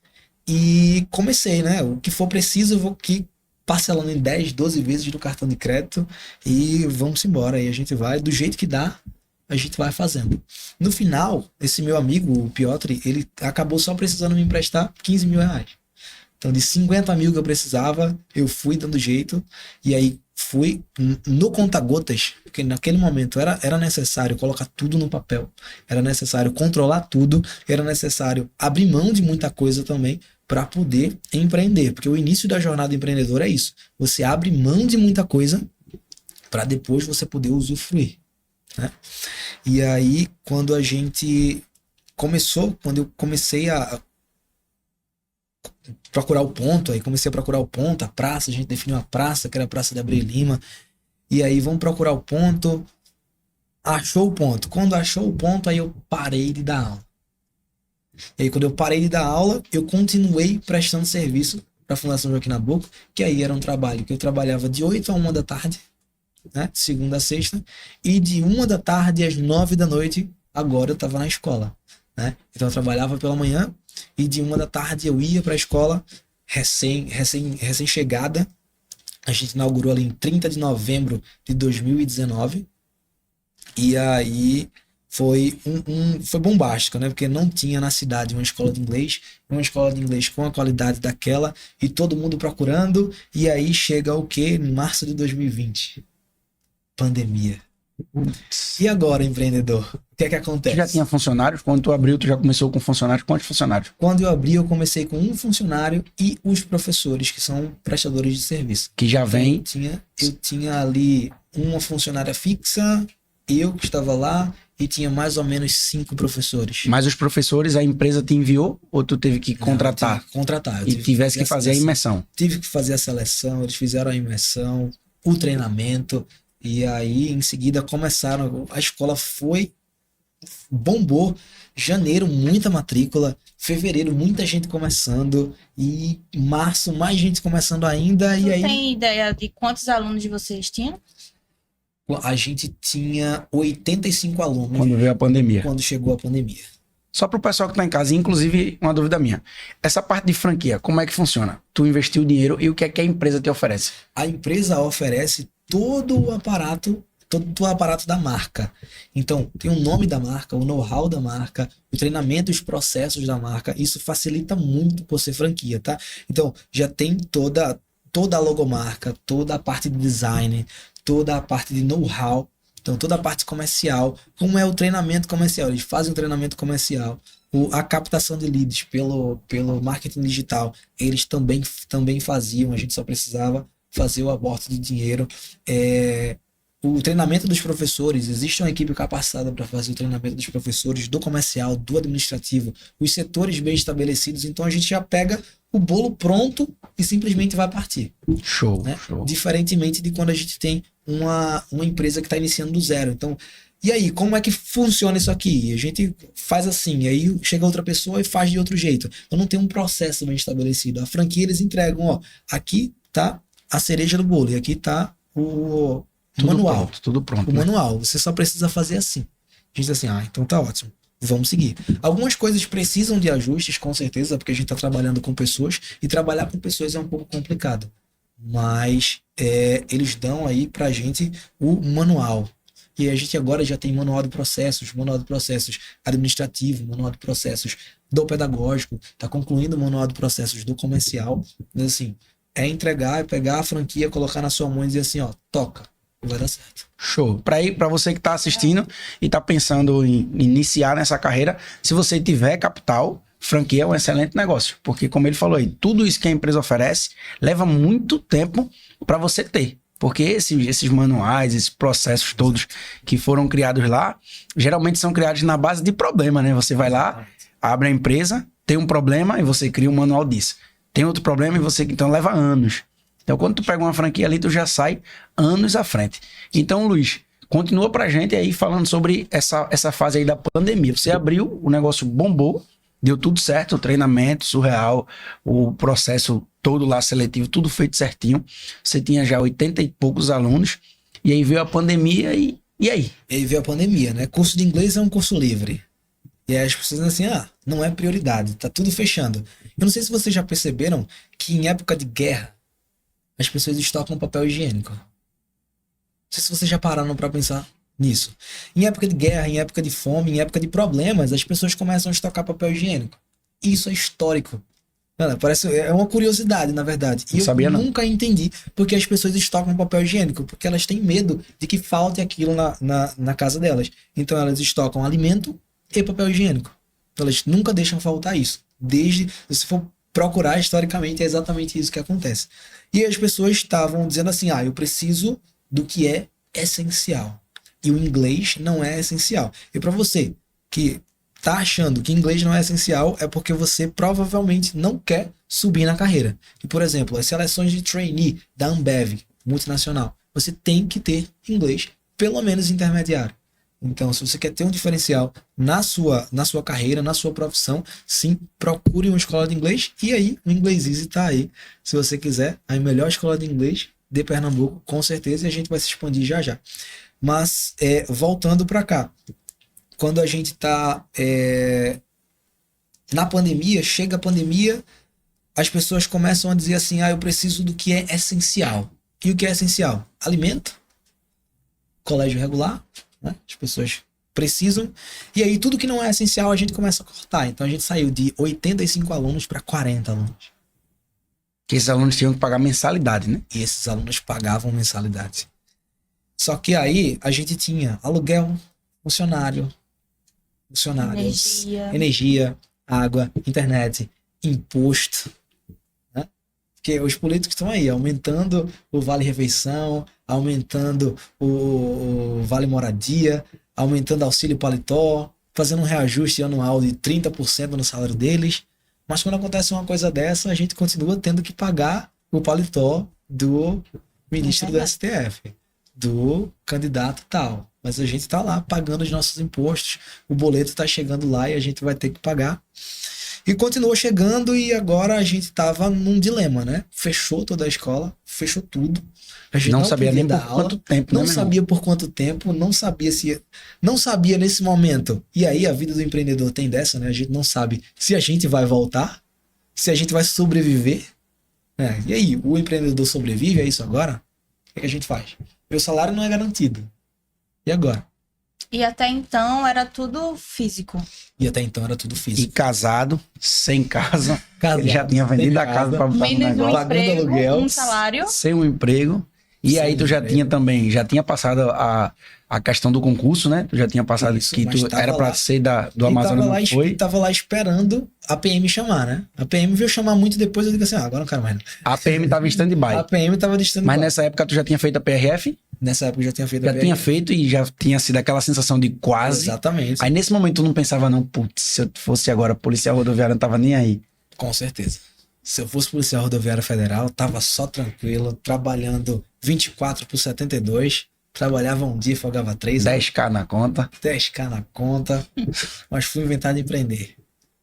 e comecei, né? O que for preciso, eu vou aqui parcelando em 10, 12 vezes do cartão de crédito e vamos embora. Aí a gente vai, do jeito que dá, a gente vai fazendo. No final, esse meu amigo, o Piotr, ele acabou só precisando me emprestar 15 mil reais. Então, de 50 mil que eu precisava, eu fui dando jeito e aí fui no conta-gotas, porque naquele momento era necessário colocar tudo no papel, era necessário controlar tudo, era necessário abrir mão de muita coisa também para poder empreender, porque o início da jornada empreendedora é isso, você abre mão de muita coisa para depois você poder usufruir, né? E aí, quando eu comecei a procurar o ponto, a praça, a gente definiu a praça, que era a Praça de Abreu Lima, e aí vamos procurar o ponto, achou o ponto. Quando achou o ponto, aí eu parei de dar aula. E aí quando eu parei de dar aula, eu continuei prestando serviço para a Fundação Joaquim Nabuco, que aí era um trabalho que eu trabalhava de 8 a 1 da tarde, né, segunda a sexta, e de 1 da tarde às 9 da noite, agora eu estava na escola, né? Então eu trabalhava pela manhã, e de 1 da tarde eu ia para a escola, recém-chegada. A gente inaugurou ali em 30 de novembro de 2019. E aí foi foi bombástico, né? Porque não tinha na cidade uma escola de inglês com a qualidade daquela, e todo mundo procurando. E aí chega o quê? Em março de 2020. Pandemia. E agora, empreendedor? O que é que acontece? Tu já tinha funcionários? Quando tu abriu, tu já começou com funcionários? Quantos funcionários? Quando eu abri, eu comecei com um funcionário e os professores, que são prestadores de serviço. Que já vem... Eu tinha ali uma funcionária fixa, eu que estava lá, e tinha mais ou menos 5 professores. Mas os professores, a empresa te enviou ou tu teve que contratar? Não, tive que contratar. E tivesse que fazer a imersão? Tive que fazer a seleção, eles fizeram a imersão, o treinamento, e aí em seguida começaram, a escola bombou, janeiro muita matrícula, fevereiro muita gente começando, e março mais gente começando ainda. E aí tem ideia de quantos alunos vocês tinham? a gente tinha 85 alunos Quando veio a pandemia. quando chegou a pandemia. Só para o pessoal que tá em casa, inclusive uma dúvida minha. Essa parte de franquia, como é que funciona? Tu investiu o dinheiro e o que é que a empresa te oferece? A empresa oferece todo o aparato da marca. Então, tem o nome da marca, o know-how da marca, o treinamento, os processos da marca. Isso facilita muito por ser franquia, tá? Então, já tem toda a logomarca, toda a parte de design, toda a parte de know-how Então, toda a parte comercial, como é o treinamento comercial, eles fazem o treinamento comercial, a captação de leads pelo marketing digital, eles também faziam, a gente só precisava fazer o aporte de dinheiro. O treinamento dos professores, existe uma equipe capacitada para fazer o treinamento dos professores, do comercial, do administrativo, os setores bem estabelecidos, então a gente já pega o bolo pronto e simplesmente vai partir. Show, Né? show. Diferentemente de quando a gente tem uma empresa que está iniciando do zero. Então, e aí, como é que funciona isso aqui? A gente faz assim, e aí chega outra pessoa e faz de outro jeito. Eu não tenho um processo bem estabelecido. A franquia eles entregam, ó, aqui tá a cereja do bolo e aqui tá o manual. Tudo pronto. O manual, você só precisa fazer assim. A gente diz assim, então tá ótimo, vamos seguir. Algumas coisas precisam de ajustes, com certeza, porque a gente tá trabalhando com pessoas, e trabalhar com pessoas é um pouco complicado. Mas eles dão aí pra gente o manual. E a gente agora já tem manual de processos administrativo, manual de processos do pedagógico, tá concluindo o manual de processos do comercial. Mas assim, é entregar, é pegar a franquia, colocar na sua mão e dizer assim, ó, toca. Vai dar certo. Show. Para você que está assistindo e está pensando em iniciar nessa carreira, se você tiver capital, franquia é um excelente negócio. Porque, como ele falou aí, tudo isso que a empresa oferece leva muito tempo para você ter. Porque esses manuais, esses processos todos que foram criados lá, geralmente são criados na base de problema, né? Você vai lá, abre a empresa, tem um problema e você cria um manual disso. Tem outro problema e você... Então, leva anos. Então, quando tu pega uma franquia ali, tu já sai anos à frente. Então, Luiz, continua pra gente aí falando sobre essa fase aí da pandemia. Você abriu, o negócio bombou, deu tudo certo, o treinamento surreal, o processo todo lá seletivo, tudo feito certinho. Você tinha já 80 e poucos alunos, e aí veio a pandemia e aí? E aí veio a pandemia, né? Curso de inglês é um curso livre. E aí as pessoas dizem assim, não é prioridade, tá tudo fechando. Eu não sei se vocês já perceberam que em época de guerra, as pessoas estocam papel higiênico. Não sei se vocês já pararam para pensar nisso. Em época de guerra, em época de fome, em época de problemas, as pessoas começam a estocar papel higiênico. Isso é histórico. É uma curiosidade, na verdade. E eu nunca entendi porque as pessoas estocam papel higiênico, porque elas têm medo de que falte aquilo na casa delas. Então elas estocam alimento e papel higiênico. Então, elas nunca deixam faltar isso. Se for procurar historicamente, é exatamente isso que acontece. E as pessoas estavam dizendo assim, eu preciso do que é essencial. E o inglês não é essencial. E para você que tá achando que inglês não é essencial, é porque você provavelmente não quer subir na carreira. E, por exemplo, as seleções de trainee da Ambev, multinacional, você tem que ter inglês, pelo menos intermediário. Então, se você quer ter um diferencial na sua carreira, na sua profissão, sim, procure uma escola de inglês. E aí, o Inglês Easy tá aí. Se você quiser, a melhor escola de inglês de Pernambuco, com certeza, e a gente vai se expandir já já. Mas, voltando para cá, quando a gente tá na pandemia, chega a pandemia, as pessoas começam a dizer assim, eu preciso do que é essencial. E o que é essencial? Alimento, colégio regular, as pessoas precisam, e aí tudo que não é essencial a gente começa a cortar. Então a gente saiu de 85 alunos para 40 alunos. Que esses alunos tinham que pagar mensalidade, né? E esses alunos pagavam mensalidade. Só que aí a gente tinha aluguel, funcionários, energia, água, internet, imposto, né? Porque os políticos estão aí aumentando o vale-refeição, aumentando o vale-moradia, aumentando auxílio paletó, fazendo um reajuste anual de 30% no salário deles. Mas quando acontece uma coisa dessa, a gente continua tendo que pagar o paletó do ministro do STF, do candidato tal. Mas a gente tá lá pagando os nossos impostos, o boleto tá chegando lá e a gente vai ter que pagar. E continuou chegando e agora a gente tava num dilema, né? Fechou toda a escola, fechou tudo. A gente não sabia nem por quanto tempo, não sabia por quanto tempo, não sabia nesse momento. E aí a vida do empreendedor tem dessa, né? A gente não sabe se a gente vai voltar, se a gente vai sobreviver. E aí, o empreendedor sobrevive, é isso agora? O que a gente faz? Meu salário não é garantido. E agora? E até então era tudo físico. E casado, sem casa. Ele já tinha vendido a casa para botar no negócio. Pagando aluguel, um salário. Sem um emprego. E aí tu já tinha passado a questão do concurso, né? Tu já tinha passado Isso, que mas tu tava era pra lá. ser do Amazonas, não foi? Tava lá esperando a PM chamar, né? A PM veio chamar muito depois, eu digo assim, agora não quero mais não. A PM tava em stand-by. A PM tava distante. Mas nessa época tu já tinha feito a PRF? Nessa época eu já tinha feito a Já PM. tinha feito e já tinha sido aquela sensação de quase. Exatamente. Aí nesse momento tu não pensava, não, putz, se eu fosse agora policial rodoviário, não tava nem aí. Com certeza. Se eu fosse policial rodoviário federal, tava só tranquilo, trabalhando 24 por 72, trabalhava um dia, folgava 3, 10k na conta. 10k na conta, mas fui inventar de empreender.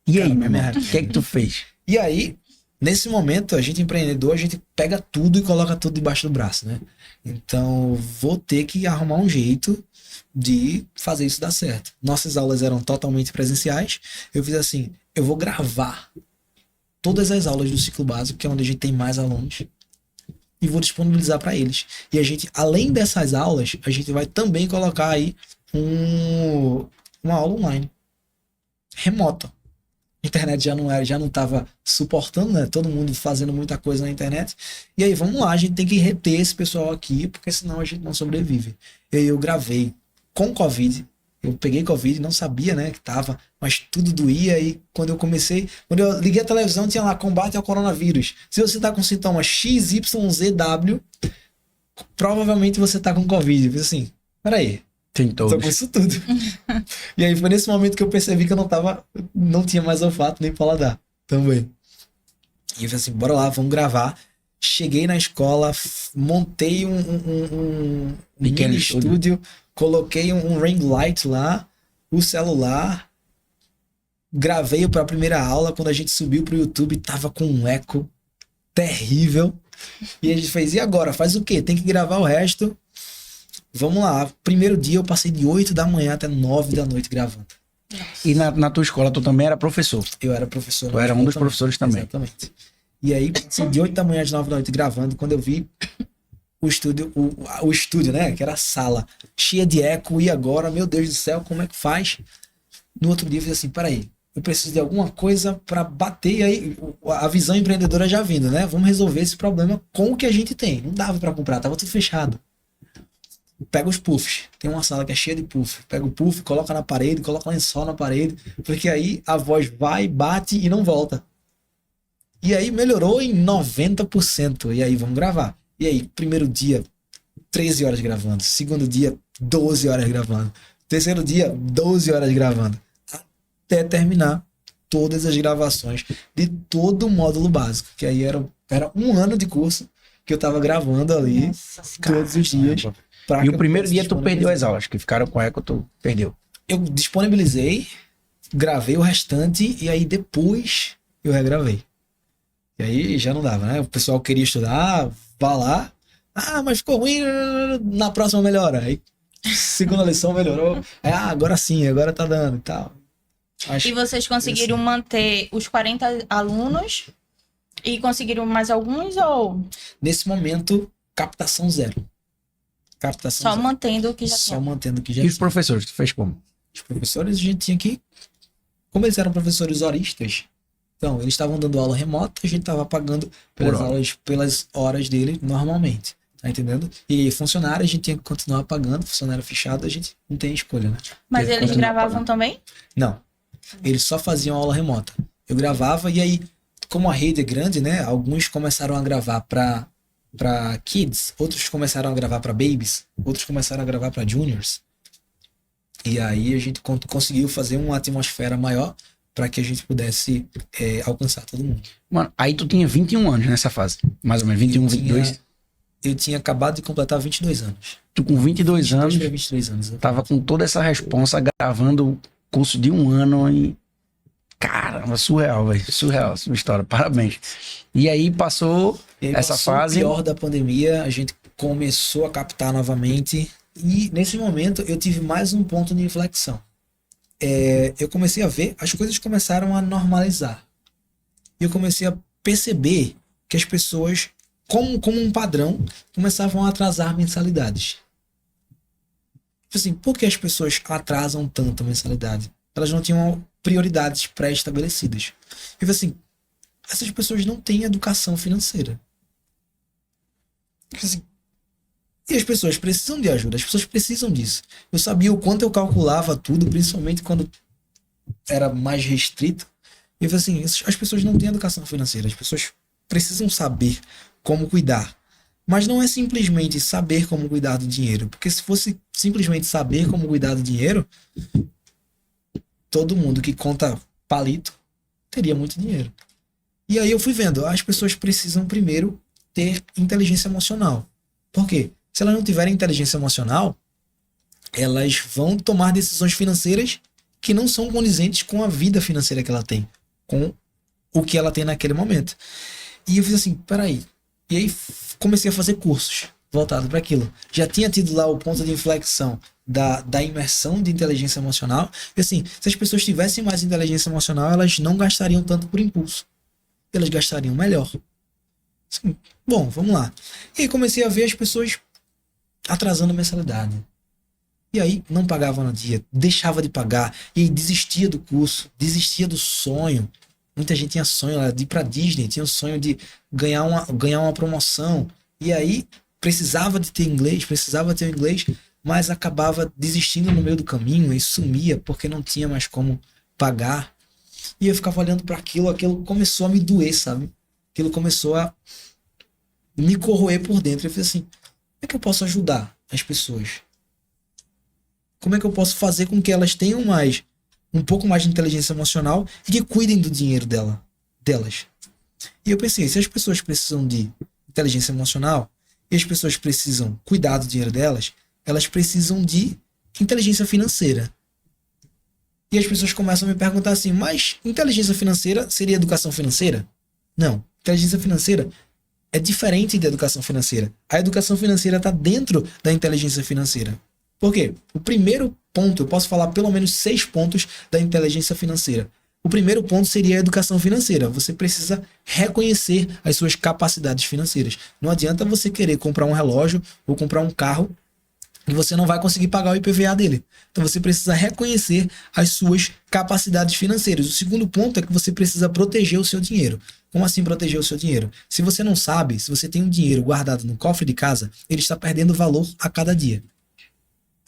E Cara, aí, meu me irmão, o arrependo. que é que tu fez? E aí, nesse momento, a gente empreendedor, a gente pega tudo e coloca tudo debaixo do braço, né? Então, vou ter que arrumar um jeito de fazer isso dar certo. Nossas aulas eram totalmente presenciais. Eu fiz assim, eu vou gravar todas as aulas do ciclo básico, que é onde a gente tem mais alunos, e vou disponibilizar para eles. E a gente, além dessas aulas, a gente vai também colocar aí uma aula online, remota. A internet já não estava suportando, né? Todo mundo fazendo muita coisa na internet. E aí, vamos lá, a gente tem que reter esse pessoal aqui, porque senão a gente não sobrevive. E aí eu gravei com Covid. Eu peguei Covid, não sabia, né, que tava, mas tudo doía. E quando eu liguei a televisão, tinha lá combate ao coronavírus. Se você tá com sintomas XYZW, provavelmente você tá com Covid. Eu fiz assim, peraí, Tem tô com todos. isso tudo. E aí foi nesse momento que eu percebi que eu não tinha mais olfato nem paladar também. E eu falei assim, bora lá, vamos gravar. Cheguei na escola, montei um Pequeno mini estúdio. estúdio, coloquei um ring light lá, o celular, gravei para a primeira aula. Quando a gente subiu pro YouTube, tava com um eco terrível. E a gente fez, e agora? Faz o quê? Tem que gravar o resto. Vamos lá. Primeiro dia eu passei de 8 da manhã até 9 da noite gravando. E na tua escola tu também era professor. Eu era professor. Tu era um dos professores também. Exatamente. E aí, passei de 8 da manhã às 9 da noite gravando. Quando eu vi o estúdio, né? Que era a sala, cheia de eco. E agora, meu Deus do céu, como é que faz? No outro dia eu fiz assim, peraí, eu preciso de alguma coisa para bater. E aí, a visão empreendedora já vindo, né? Vamos resolver esse problema com o que a gente tem. Não dava para comprar, tava tudo fechado. Pega os puffs. Tem uma sala que é cheia de puff. Pega o puff, coloca na parede, coloca lençol na parede. Porque aí a voz vai, bate e não volta. E aí melhorou em 90%. E aí vamos gravar. E aí, primeiro dia, 13 horas gravando. Segundo dia, 12 horas gravando. Terceiro dia, 12 horas gravando. Até terminar todas as gravações de todo o módulo básico. Que aí era um ano de curso que eu tava gravando ali todos os dias. E o primeiro dia tu perdeu as aulas, que ficaram com eco, tu perdeu. Eu disponibilizei, gravei o restante e aí depois eu regravei. E aí já não dava, né? O pessoal queria estudar, vá lá. Ah, mas ficou ruim, na próxima melhora. Aí segunda lição melhorou. Aí, agora sim, agora tá dando e tal. E vocês conseguiram manter os 40 alunos e conseguiram mais alguns ou Nesse momento, captação zero. Captação só zero. mantendo o que já Só tinha? mantendo o que já E os tinha. professores, tu fez como? Os professores, a gente tinha que... Como eles eram professores horistas, então eles estavam dando aula remota, a gente estava pagando pelas hora. aulas, pelas horas dele normalmente. Tá entendendo? E funcionário, a gente tinha que continuar pagando. Funcionário fechado, a gente não tem escolha, né? Mas Tem que eles continuar gravavam também? Não. Eles só faziam aula remota. Eu gravava e aí, como a rede é grande, né? Alguns começaram a gravar para kids, outros começaram a gravar para babies, outros começaram a gravar para juniors. E aí a gente conseguiu fazer uma atmosfera maior para que a gente pudesse alcançar todo mundo. Mano, aí tu tinha 21 anos nessa fase. Mais ou menos, 21, 22. Eu tinha acabado de completar 22 anos. Tu com 22 anos, 23 anos. tava com toda essa responsa, gravando curso de um ano e... Caramba, surreal, velho. Surreal, sua história. Parabéns. E aí passou E aí essa passou fase... o pior da pandemia, a gente começou a captar novamente. E nesse momento eu tive mais um ponto de inflexão. Eu comecei a ver, as coisas começaram a normalizar. E eu comecei a perceber que as pessoas, como um padrão, começavam a atrasar mensalidades. Assim, por que as pessoas atrasam tanto a mensalidade? Elas não tinham prioridades pré-estabelecidas. Eu falei assim, essas pessoas não têm educação financeira. Assim, E as pessoas precisam de ajuda, as pessoas precisam disso. Eu sabia o quanto eu calculava tudo, principalmente quando era mais restrito. E eu falei assim, as pessoas não têm educação financeira, as pessoas precisam saber como cuidar. Mas não é simplesmente saber como cuidar do dinheiro, porque se fosse simplesmente saber como cuidar do dinheiro, todo mundo que conta palito teria muito dinheiro. E aí eu fui vendo, as pessoas precisam primeiro ter inteligência emocional. Por quê? Se elas não tiverem inteligência emocional, elas vão tomar decisões financeiras que não são condizentes com a vida financeira que ela tem, com o que ela tem naquele momento. E eu fiz assim, peraí. E aí comecei a fazer cursos voltados para aquilo. Já tinha tido lá o ponto de inflexão da imersão de inteligência emocional. E assim, se as pessoas tivessem mais inteligência emocional, elas não gastariam tanto por impulso. Elas gastariam melhor. Assim, bom, vamos lá. E aí comecei a ver as pessoas atrasando a mensalidade. E aí não pagava no dia, deixava de pagar, e aí desistia do curso, desistia do sonho. Muita gente tinha sonho de ir pra Disney, tinha o sonho de ganhar uma promoção. E aí precisava de ter inglês, mas acabava desistindo no meio do caminho e sumia porque não tinha mais como pagar. E eu ficava olhando para aquilo começou a me doer, sabe? Aquilo começou a me corroer por dentro. Eu falei assim, como é que eu posso ajudar as pessoas? Como é que eu posso fazer com que elas tenham um pouco mais de inteligência emocional e que cuidem do dinheiro delas? E eu pensei, se as pessoas precisam de inteligência emocional e as pessoas precisam cuidar do dinheiro delas, elas precisam de inteligência financeira. E as pessoas começam a me perguntar assim, mas inteligência financeira seria educação financeira? Não, inteligência financeira é diferente da educação financeira. A educação financeira está dentro da inteligência financeira. Por quê? O primeiro ponto, eu posso falar pelo menos 6 pontos da inteligência financeira. O primeiro ponto seria a educação financeira. Você precisa reconhecer as suas capacidades financeiras. Não adianta você querer comprar um relógio ou comprar um carro e você não vai conseguir pagar o IPVA dele. Então você precisa reconhecer as suas capacidades financeiras. O segundo ponto é que você precisa proteger o seu dinheiro. Como assim proteger o seu dinheiro? Se você não sabe, se você tem um dinheiro guardado no cofre de casa, ele está perdendo valor a cada dia.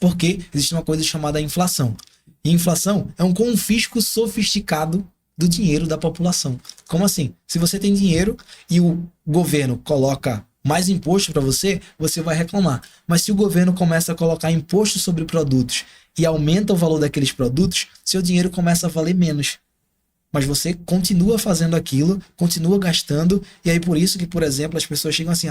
Porque existe uma coisa chamada inflação. E inflação é um confisco sofisticado do dinheiro da população. Como assim? Se você tem dinheiro e o governo coloca mais imposto para você, você vai reclamar. Mas se o governo começa a colocar imposto sobre produtos e aumenta o valor daqueles produtos, seu dinheiro começa a valer menos. Mas você continua fazendo aquilo, continua gastando, e aí por isso que, por exemplo, as pessoas chegam assim,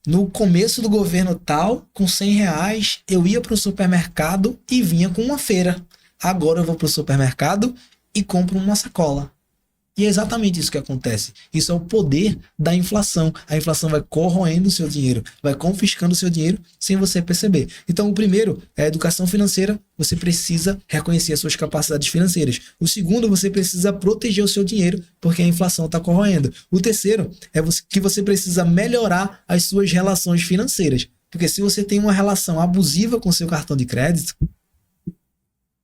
no começo do governo tal, com R$100, eu ia para o supermercado e vinha com uma feira. Agora eu vou para o supermercado e compro uma sacola. E é exatamente isso que acontece. Isso é o poder da inflação. A inflação vai corroendo o seu dinheiro, vai confiscando o seu dinheiro sem você perceber. Então, o primeiro é a educação financeira. Você precisa reconhecer as suas capacidades financeiras. O segundo, você precisa proteger o seu dinheiro, porque a inflação está corroendo. O terceiro é que você precisa melhorar as suas relações financeiras. Porque se você tem uma relação abusiva com seu cartão de crédito,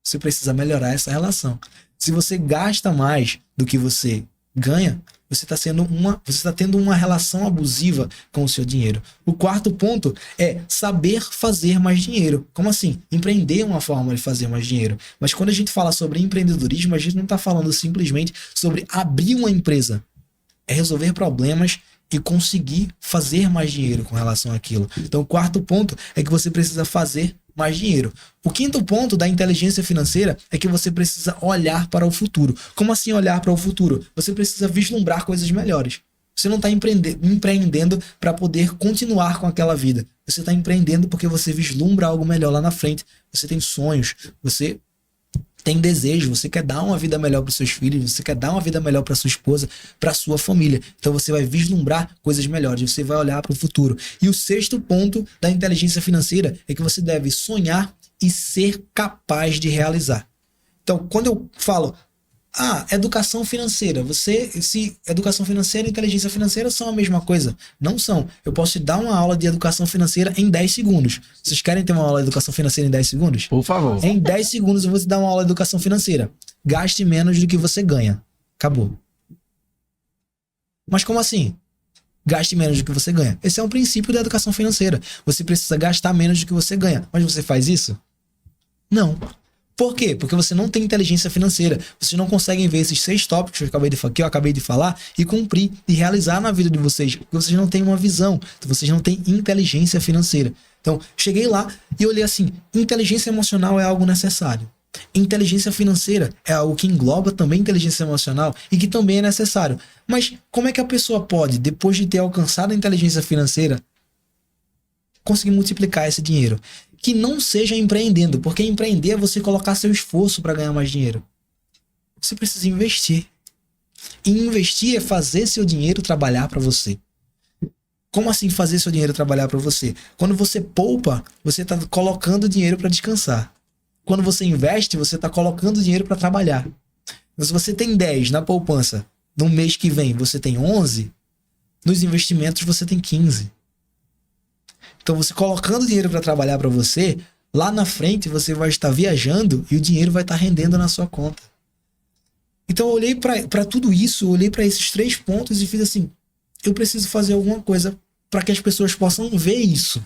você precisa melhorar essa relação. Se você gasta mais do que você ganha, você está tendo uma relação abusiva com o seu dinheiro. O quarto ponto é saber fazer mais dinheiro. Como assim? Empreender é uma forma de fazer mais dinheiro. Mas quando a gente fala sobre empreendedorismo, a gente não está falando simplesmente sobre abrir uma empresa. É resolver problemas e conseguir fazer mais dinheiro com relação àquilo. Então, o quarto ponto é que você precisa fazer mais dinheiro. O quinto ponto da inteligência financeira é que você precisa olhar para o futuro. Como assim olhar para o futuro? Você precisa vislumbrar coisas melhores. Você não está empreendendo para poder continuar com aquela vida. Você está empreendendo porque você vislumbra algo melhor lá na frente. Você tem sonhos, você tem desejo, você quer dar uma vida melhor para os seus filhos, você quer dar uma vida melhor para sua esposa, para sua família. Então você vai vislumbrar coisas melhores, você vai olhar para o futuro. E o sexto ponto da inteligência financeira é que você deve sonhar e ser capaz de realizar. Então, quando eu falo, educação financeira, educação financeira e inteligência financeira são a mesma coisa. Não são. Eu posso te dar uma aula de educação financeira em 10 segundos. Vocês querem ter uma aula de educação financeira em 10 segundos? Por favor. Em 10 segundos eu vou te dar uma aula de educação financeira. Gaste menos do que você ganha. Acabou. Mas como assim? gaste menos do que você ganha. Esse é um princípio da educação financeira. Você precisa gastar menos do que você ganha. Mas você faz isso? Não. Por quê? Porque você não tem inteligência financeira. Vocês não conseguem ver esses 6 tópicos que eu acabei de falar e cumprir e realizar na vida de vocês. Porque vocês não têm uma visão. Vocês não têm inteligência financeira. Então, cheguei lá e olhei assim, inteligência emocional é algo necessário. Inteligência financeira é algo que engloba também inteligência emocional e que também é necessário. Mas como é que a pessoa pode, depois de ter alcançado a inteligência financeira, conseguir multiplicar esse dinheiro? Que não seja empreendendo, porque empreender é você colocar seu esforço para ganhar mais dinheiro. Você precisa investir. E investir é fazer seu dinheiro trabalhar para você. Como assim fazer seu dinheiro trabalhar para você? Quando você poupa, você está colocando dinheiro para descansar. Quando você investe, você está colocando dinheiro para trabalhar. Então, se você tem 10 na poupança, no mês que vem você tem 11, nos investimentos você tem 15. Então, você colocando dinheiro para trabalhar para você, lá na frente você vai estar viajando e o dinheiro vai estar rendendo na sua conta. Então, eu olhei para tudo isso, eu olhei para esses 3 pontos e fiz assim, eu preciso fazer alguma coisa para que as pessoas possam ver isso.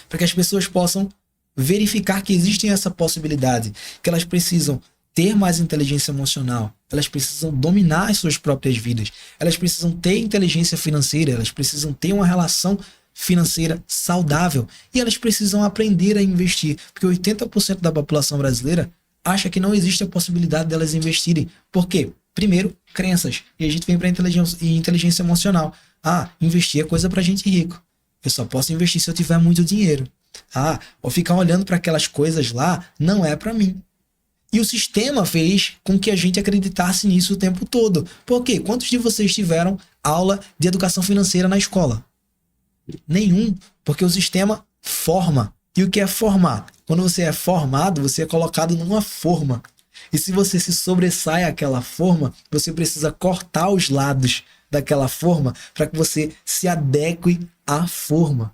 Para que as pessoas possam verificar que existe essa possibilidade, que elas precisam ter mais inteligência emocional, elas precisam dominar as suas próprias vidas, elas precisam ter inteligência financeira, elas precisam ter uma relação financeira saudável e elas precisam aprender a investir, porque 80% da população brasileira acha que não existe a possibilidade delas investirem. Por quê? Primeiro, crenças. E a gente vem para inteligência emocional. Investir é coisa para gente rico. Eu só posso investir se eu tiver muito dinheiro. Ou ficar olhando para aquelas coisas lá não é para mim. E o sistema fez com que a gente acreditasse nisso o tempo todo. Por quê? Quantos de vocês tiveram aula de educação financeira na escola? Nenhum, porque o sistema forma. E o que é formar? Quando você é formado, você é colocado numa forma. E se você se sobressai àquela forma, você precisa cortar os lados daquela forma para que você se adeque à forma.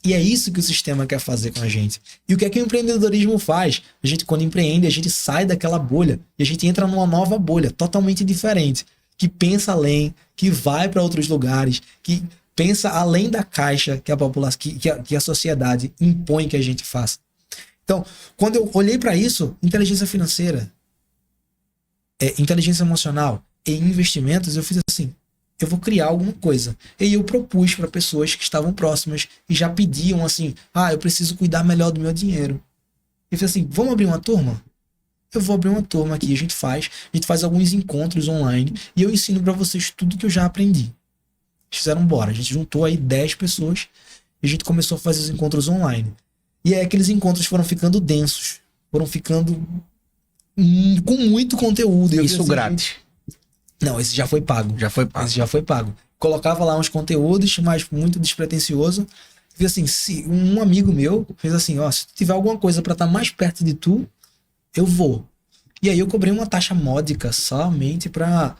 E é isso que o sistema quer fazer com a gente. E o que é que o empreendedorismo faz? A gente, quando empreende, a gente sai daquela bolha e a gente entra numa nova bolha, totalmente diferente, que pensa além, que vai para outros lugares, que pensa além da caixa que a população, que a sociedade impõe que a gente faça. Então, quando eu olhei para isso, inteligência financeira, inteligência emocional e investimentos, eu fiz assim, eu vou criar alguma coisa. E aí eu propus para pessoas que estavam próximas e já pediam assim, eu preciso cuidar melhor do meu dinheiro. E fiz assim, vamos abrir uma turma? Eu vou abrir uma turma aqui, a gente faz alguns encontros online e eu ensino para vocês tudo que eu já aprendi. Eles fizeram bora, a gente juntou aí 10 pessoas e a gente começou a fazer os encontros online. E aí aqueles encontros foram ficando densos, foram ficando com muito conteúdo. Isso grátis? Não, esse já foi pago. Já foi pago. Esse já foi pago. Colocava lá uns conteúdos, mas muito despretensioso. Fiz assim, se um amigo meu fez assim, se tu tiver alguma coisa para estar mais perto de tu, eu vou. E aí eu cobrei uma taxa módica somente pra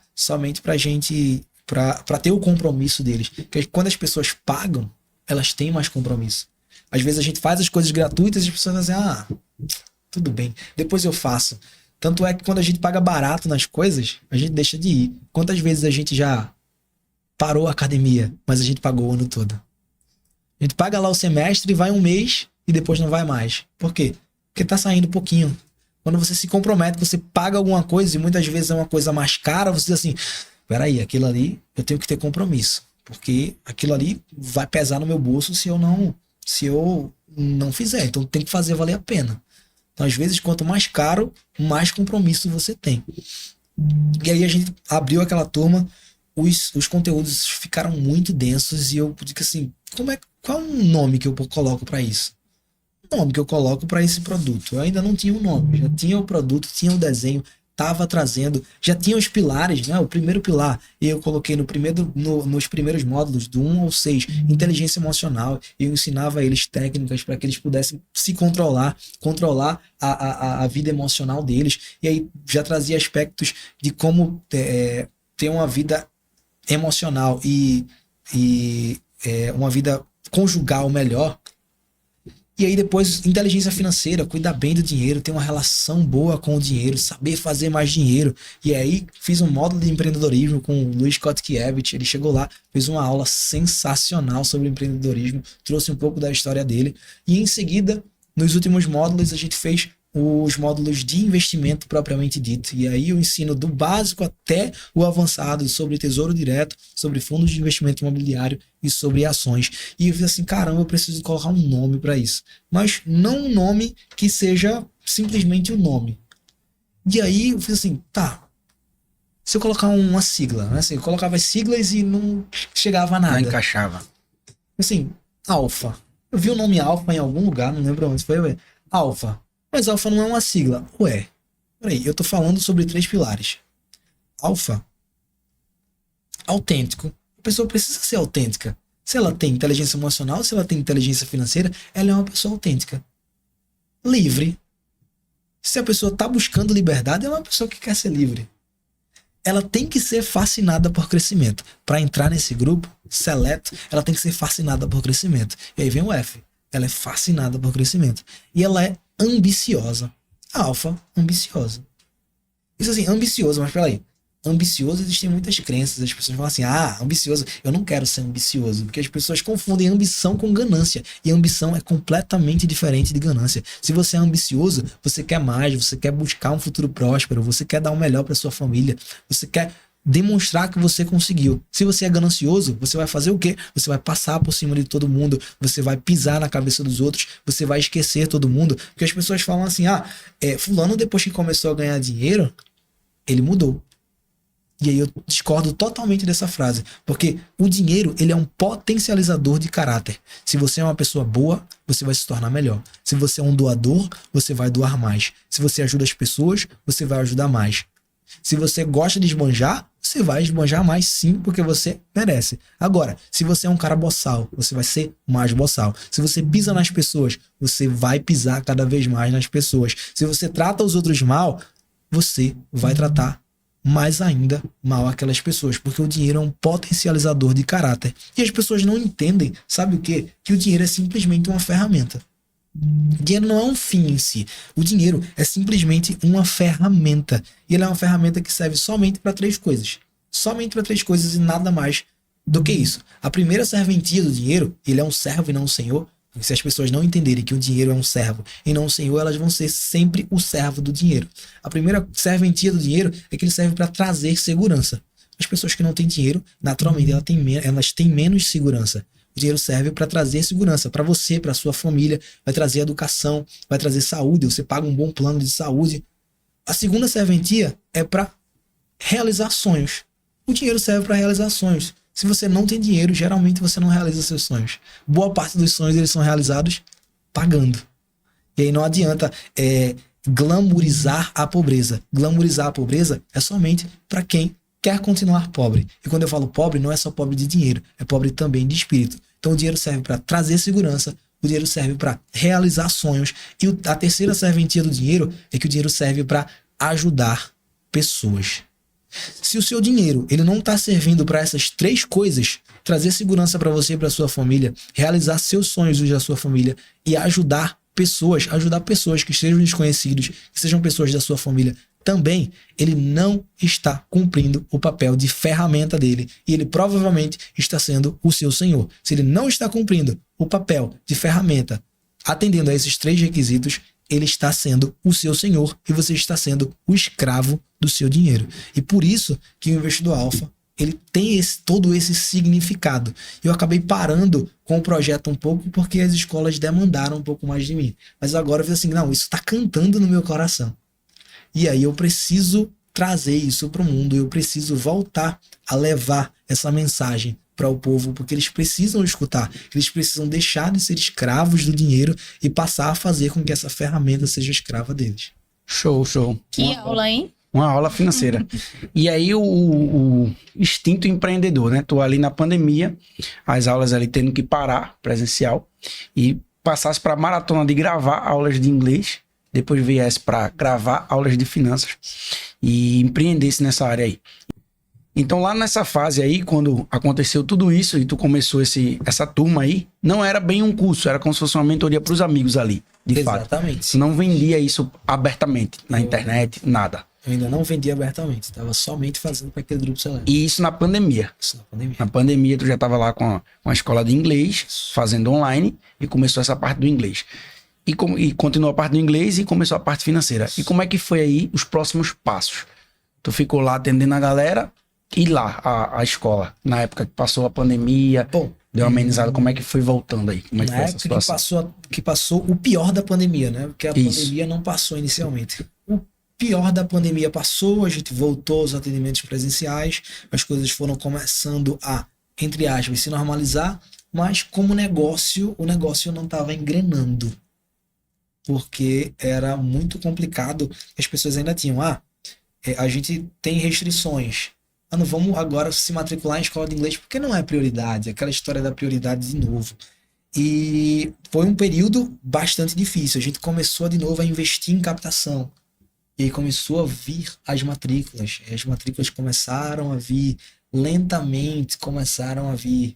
gente, pra ter o compromisso deles. Porque quando as pessoas pagam, elas têm mais compromisso. Às vezes a gente faz as coisas gratuitas e as pessoas dizem, tudo bem, depois eu faço. Tanto é que quando a gente paga barato nas coisas, a gente deixa de ir. Quantas vezes a gente já parou a academia, mas a gente pagou o ano todo? A gente paga lá o semestre e vai um mês e depois não vai mais. Por quê? Porque tá saindo pouquinho. Quando você se compromete, você paga alguma coisa e muitas vezes é uma coisa mais cara, você diz assim, peraí, aquilo ali eu tenho que ter compromisso. Porque aquilo ali vai pesar no meu bolso se eu não fizer. Então tem que fazer valer a pena. Então, às vezes, quanto mais caro, mais compromisso você tem. E aí a gente abriu aquela turma, os conteúdos ficaram muito densos e eu digo assim, qual é o nome que eu coloco para isso? O nome que eu coloco para esse produto? Eu ainda não tinha um nome, já tinha o produto, tinha o desenho, estava trazendo, já tinha os pilares, né? O primeiro pilar, eu coloquei nos primeiros módulos, do 1 ao 6, inteligência emocional, e eu ensinava eles técnicas para que eles pudessem se controlar a vida emocional deles, e aí já trazia aspectos de como ter uma vida emocional e uma vida conjugal melhor. E aí depois, inteligência financeira, cuidar bem do dinheiro, ter uma relação boa com o dinheiro, saber fazer mais dinheiro. E aí fiz um módulo de empreendedorismo com o Luiz Kotkiewicz. Ele chegou lá, fez uma aula sensacional sobre empreendedorismo, trouxe um pouco da história dele. E em seguida, nos últimos módulos, a gente fez os módulos de investimento propriamente dito. E aí eu ensino do básico até o avançado sobre tesouro direto, sobre fundos de investimento imobiliário e sobre ações. E eu fiz assim, caramba, eu preciso colocar um nome para isso. Mas não um nome que seja simplesmente o nome. E aí eu fiz assim, tá, se eu colocar uma sigla, né? Assim, eu colocava as siglas e não chegava a nada. Não encaixava. Assim, Alfa. Eu vi o nome Alfa em algum lugar, não lembro onde foi. Alfa. Mas alfa não é uma sigla. Ué, peraí, eu tô falando sobre 3 pilares. Alfa, autêntico. A pessoa precisa ser autêntica. Se ela tem inteligência emocional, se ela tem inteligência financeira, ela é uma pessoa autêntica. Livre. Se a pessoa tá buscando liberdade, é uma pessoa que quer ser livre. Ela tem que ser fascinada por crescimento. Para entrar nesse grupo seleto, ela tem que ser fascinada por crescimento. E aí vem o F. Ela é fascinada por crescimento. E ela é ambiciosa. Alfa, ambiciosa. Isso assim, ambicioso, mas peraí. Ambicioso, existem muitas crenças. As pessoas falam assim, ambicioso. Eu não quero ser ambicioso. Porque as pessoas confundem ambição com ganância. E ambição é completamente diferente de ganância. Se você é ambicioso, você quer mais, você quer buscar um futuro próspero, você quer dar o melhor para sua família, você quer demonstrar que você conseguiu. Se você é ganancioso, você vai fazer o quê? Você vai passar por cima de todo mundo, você vai pisar na cabeça dos outros, você vai esquecer todo mundo, porque as pessoas falam assim, fulano depois que começou a ganhar dinheiro, ele mudou. E aí eu discordo totalmente dessa frase, porque o dinheiro, ele é um potencializador de caráter. Se você é uma pessoa boa, você vai se tornar melhor. Se você é um doador, você vai doar mais. Se você ajuda as pessoas, você vai ajudar mais. Se você gosta de esbanjar, você vai esbanjar mais sim, porque você merece. Agora, se você é um cara boçal, você vai ser mais boçal. Se você pisa nas pessoas, você vai pisar cada vez mais nas pessoas. Se você trata os outros mal, você vai tratar mais ainda mal aquelas pessoas, porque o dinheiro é um potencializador de caráter. E as pessoas não entendem, sabe o quê? Que o dinheiro é simplesmente uma ferramenta. O dinheiro não é um fim em si. O dinheiro é simplesmente uma ferramenta. E ele é uma ferramenta que serve somente para 3 coisas. Somente para 3 coisas e nada mais do que isso. A primeira serventia do dinheiro, ele é um servo e não um senhor. E se as pessoas não entenderem que o dinheiro é um servo e não um senhor, elas vão ser sempre o servo do dinheiro. A primeira serventia do dinheiro é que ele serve para trazer segurança. As pessoas que não têm dinheiro, naturalmente, elas têm menos segurança. O dinheiro serve para trazer segurança para você, para sua família, vai trazer educação, vai trazer saúde, você paga um bom plano de saúde. A segunda serventia é para realizar sonhos. O dinheiro serve para realizar sonhos. Se você não tem dinheiro, geralmente você não realiza seus sonhos. Boa parte dos sonhos eles são realizados pagando. E aí não adianta glamourizar a pobreza. Glamourizar a pobreza é somente para quem quer continuar pobre. E quando eu falo pobre, não é só pobre de dinheiro, é pobre também de espírito. Então o dinheiro serve para trazer segurança, o dinheiro serve para realizar sonhos. E a terceira serventia do dinheiro é que o dinheiro serve para ajudar pessoas. Se o seu dinheiro ele não está servindo para essas 3 coisas, trazer segurança para você e para sua família, realizar seus sonhos e os da sua família e ajudar pessoas que estejam desconhecidos, que sejam pessoas da sua família, também ele não está cumprindo o papel de ferramenta dele e ele provavelmente está sendo o seu senhor. Se ele não está cumprindo o papel de ferramenta, atendendo a esses 3 requisitos, ele está sendo o seu senhor e você está sendo o escravo do seu dinheiro. E por isso que o investidor alfa, ele tem todo esse significado. Eu acabei parando com o projeto um pouco porque as escolas demandaram um pouco mais de mim. Mas agora eu fiz assim, não, isso está cantando no meu coração. E aí eu preciso trazer isso para o mundo, eu preciso voltar a levar essa mensagem para o povo, porque eles precisam escutar, eles precisam deixar de ser escravos do dinheiro e passar a fazer com que essa ferramenta seja escrava deles. Show. Que aula, hein? Uma aula financeira. E aí o instinto empreendedor, né? Tô ali na pandemia, as aulas ali tendo que parar, presencial, e passasse para maratona de gravar aulas de inglês, depois viesse para gravar aulas de finanças e empreendesse nessa área aí. Então lá nessa fase aí, quando aconteceu tudo isso e tu começou essa turma aí, não era bem um curso, era como se fosse uma mentoria pros amigos ali, de fato. Exatamente. Tu não vendia isso abertamente na internet, nada. Eu ainda não vendia abertamente, estava somente fazendo para aquele grupo seleto. E isso na pandemia. Isso na pandemia. Na pandemia, tu já estava lá com a escola de inglês, fazendo online, e começou essa parte do inglês. E continuou a parte do inglês e começou a parte financeira. E como é que foi aí os próximos passos? Tu ficou lá atendendo a galera e lá a escola, na época que passou a pandemia, Bom, deu uma amenizada, como é que foi voltando aí? Como é que na foi essa época situação? que passou o pior da pandemia, né? Porque a Isso. pandemia não passou inicialmente. O pior da pandemia passou, a gente voltou aos atendimentos presenciais, as coisas foram começando a, entre aspas, se normalizar, mas como negócio, o negócio não estava engrenando. Porque era muito complicado, as pessoas ainda tinham, a gente tem restrições. Não vamos agora se matricular em escola de inglês porque não é prioridade, aquela história da prioridade de novo. E foi um período bastante difícil. A gente começou de novo a investir em captação. E aí começou a vir as matrículas. As matrículas começaram a vir lentamente, começaram a vir.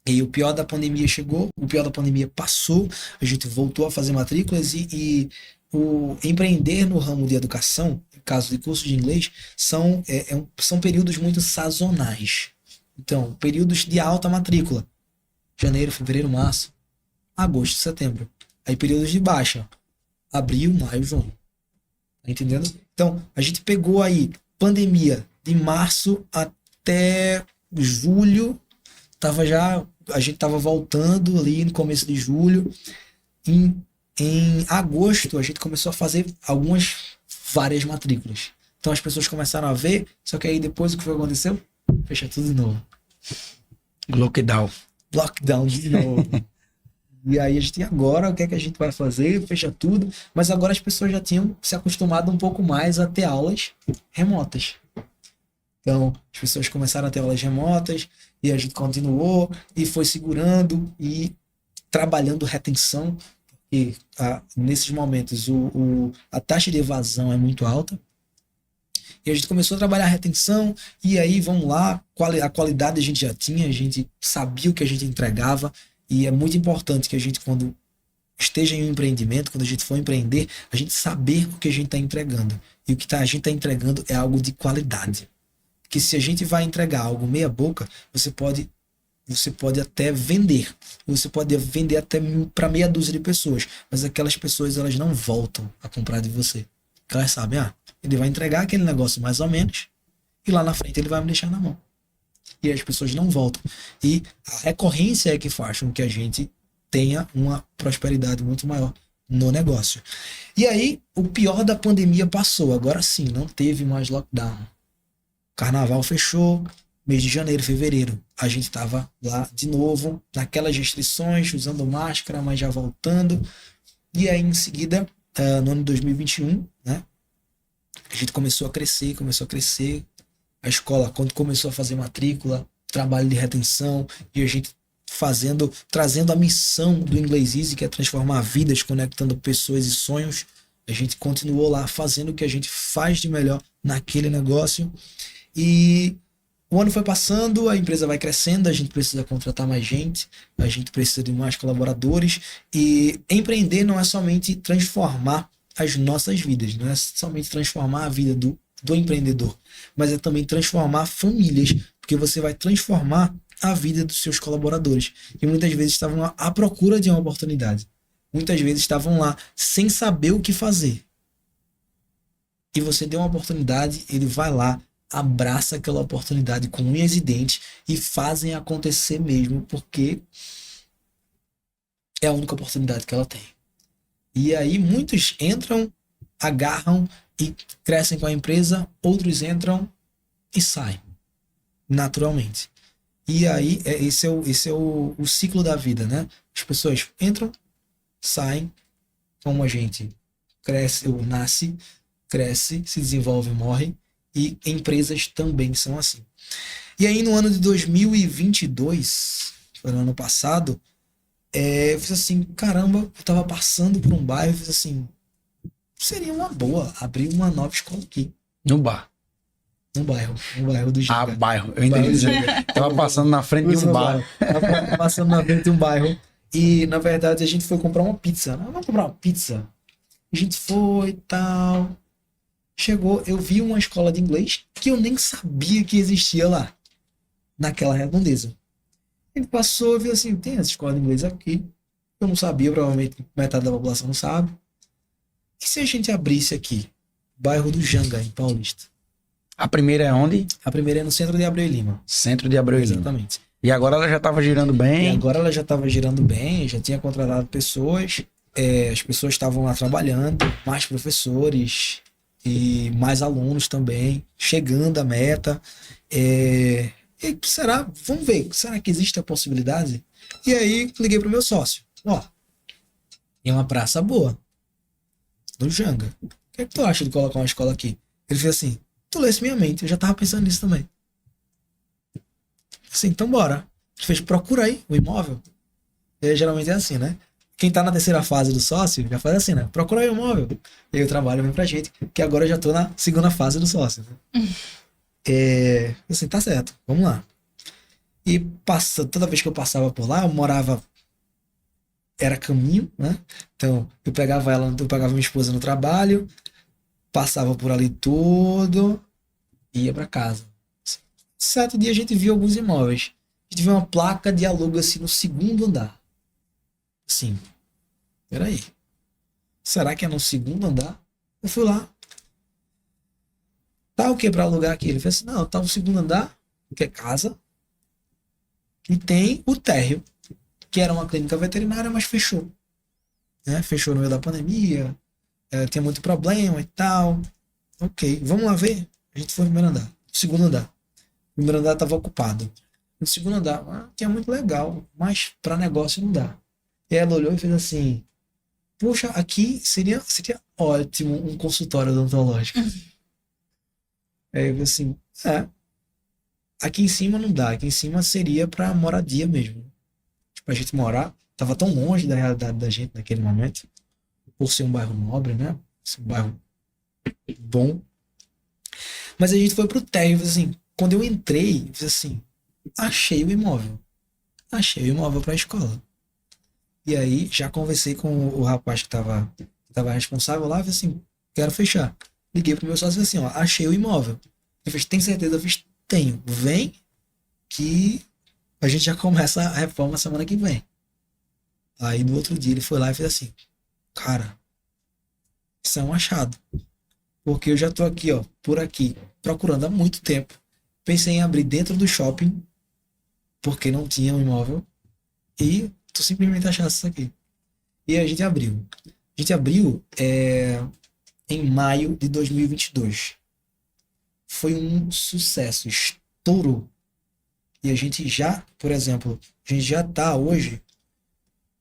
E o pior da pandemia chegou, o pior da pandemia passou, a gente voltou a fazer matrículas e o empreender no ramo de educação, no caso de curso de inglês, são períodos muito sazonais. Então, períodos de alta matrícula. Janeiro, fevereiro, março, agosto, setembro. Aí períodos de baixa. Abril, maio, junho. Tá entendendo? Então, a gente pegou aí pandemia de março até julho. A gente tava voltando ali no começo de julho. Em agosto, a gente começou a fazer várias matrículas. Então as pessoas começaram a ver, só que aí depois o que foi que aconteceu? Fecha tudo de novo. Lockdown de novo. E aí a gente, agora, o que é que a gente vai fazer? Fecha tudo. Mas agora as pessoas já tinham se acostumado um pouco mais a ter aulas remotas. Então, as pessoas começaram a ter aulas remotas e a gente continuou e foi segurando e trabalhando retenção. E nesses momentos a taxa de evasão é muito alta. E a gente começou a trabalhar a retenção e aí, vamos lá, a qualidade a gente já tinha, a gente sabia o que a gente entregava. E é muito importante que a gente, quando esteja em um empreendimento, quando a gente for empreender, a gente saber o que a gente está entregando. E o que a gente está entregando é algo de qualidade. Porque se a gente vai entregar algo meia boca, você pode até vender. Você pode vender até para meia dúzia de pessoas. Mas aquelas pessoas, elas não voltam a comprar de você. Porque elas sabem, ele vai entregar aquele negócio mais ou menos, e lá na frente ele vai me deixar na mão. E as pessoas não voltam. E a recorrência é que faz com que a gente tenha uma prosperidade muito maior no negócio. E aí, o pior da pandemia passou. Agora sim, não teve mais lockdown. Carnaval fechou, mês de janeiro, fevereiro. A gente estava lá de novo, naquelas restrições, usando máscara, mas já voltando. E aí, em seguida, no ano de 2021, né? A gente começou a crescer. A escola, quando começou a fazer matrícula, trabalho de retenção, e a gente trazendo a missão do Inglês Easy, que é transformar vidas, conectando pessoas e sonhos. A gente continuou lá fazendo o que a gente faz de melhor naquele negócio. E o ano foi passando, a empresa vai crescendo, a gente precisa contratar mais gente, a gente precisa de mais colaboradores. E empreender não é somente transformar as nossas vidas, não é somente transformar a vida do empreendedor, mas é também transformar famílias, porque você vai transformar a vida dos seus colaboradores, que muitas vezes estavam à procura de uma oportunidade, muitas vezes estavam lá sem saber o que fazer, e você deu uma oportunidade, ele vai lá, abraça aquela oportunidade com unhas e dentes e fazem acontecer mesmo, porque é a única oportunidade que ela tem. E aí muitos entram, agarram e crescem com a empresa, outros entram e saem naturalmente. E aí esse é o ciclo da vida, né? As pessoas entram, saem, como a gente cresce ou nasce, cresce, se desenvolve, morre, e empresas também são assim. E aí no ano de 2022, foi no ano passado, eu fiz assim, caramba, eu tava passando por um bairro e fiz assim, seria uma boa abrir uma nova escola aqui. No bar. Um bairro do Ah, Janga. bairro. Eu entendi. Bairro do dizer. Janga. Tava passando na frente de um bairro. Tava passando na frente de um bairro. E, na verdade, a gente foi comprar uma pizza. Vamos comprar uma pizza? A gente foi e tal. Chegou, eu vi uma escola de inglês que eu nem sabia que existia lá, naquela redondeza. Ele passou e viu assim, tem essa escola de inglês aqui. Eu não sabia, provavelmente metade da população não sabe. E se a gente abrisse aqui, bairro do Janga, em Paulista? A primeira é onde? A primeira é no centro de Abreu e Lima. Centro de Abreu e Lima. Exatamente. E agora ela já tava girando E bem. agora ela já estava girando bem, já tinha contratado pessoas, as pessoas estavam lá trabalhando, mais professores e mais alunos também, chegando à meta. E será? Vamos ver, será que existe a possibilidade? E aí liguei pro meu sócio. Ó, tem uma praça boa, do Janga. O que é que tu acha de colocar uma escola aqui? Ele fez assim, tu lesse minha mente, eu já tava pensando nisso também. Assim, então bora. Ele fez, procura aí o imóvel. E geralmente é assim, né? Quem tá na terceira fase do sócio já faz assim, né? Procura aí o imóvel. E aí o trabalho vem pra gente, que agora eu já tô na segunda fase do sócio. Né? Assim, tá certo, vamos lá. E toda vez que eu passava por lá, eu morava. Era caminho, né? Então, eu pegava minha esposa no trabalho, passava por ali tudo, ia pra casa. Certo dia a gente viu alguns imóveis. A gente viu uma placa de aluga assim no segundo andar. Assim, peraí. Será que é no segundo andar? Eu fui lá. Tá o que pra alugar aqui? Ele fez assim, não, tá no segundo andar, que é casa. E tem o térreo, que era uma clínica veterinária, mas fechou. Né? Fechou no meio da pandemia, tinha muito problema e tal. Ok, vamos lá ver. A gente foi no primeiro andar, segundo andar. O primeiro andar estava ocupado. No segundo andar, que é muito legal, mas para negócio não dá. E ela olhou e fez assim, poxa, aqui seria ótimo um consultório odontológico. Aí eu falei assim, aqui em cima não dá, aqui em cima seria para moradia mesmo. Tipo, a gente morar, tava tão longe da realidade da gente naquele momento, por ser um bairro nobre, né? Ser um bairro bom. Mas a gente foi pro térreo, assim, quando eu entrei, fiz assim, achei o imóvel para a escola. E aí já conversei com o rapaz que tava responsável lá, fiz assim, quero fechar. Liguei pro meu sócio e falei assim, ó, achei o imóvel. Ele fez, tem certeza? Eu fiz, tenho. Vem que a gente já começa a reforma semana que vem. Aí no outro dia ele foi lá e fez assim, cara, isso é um achado. Porque eu já tô aqui, ó, por aqui, procurando há muito tempo. Pensei em abrir dentro do shopping, porque não tinha um imóvel, e tu simplesmente achasse isso aqui. E aí a gente abriu. A gente abriu em maio de 2022. Foi um sucesso, estourou. E a gente já, por exemplo, a gente já tá hoje,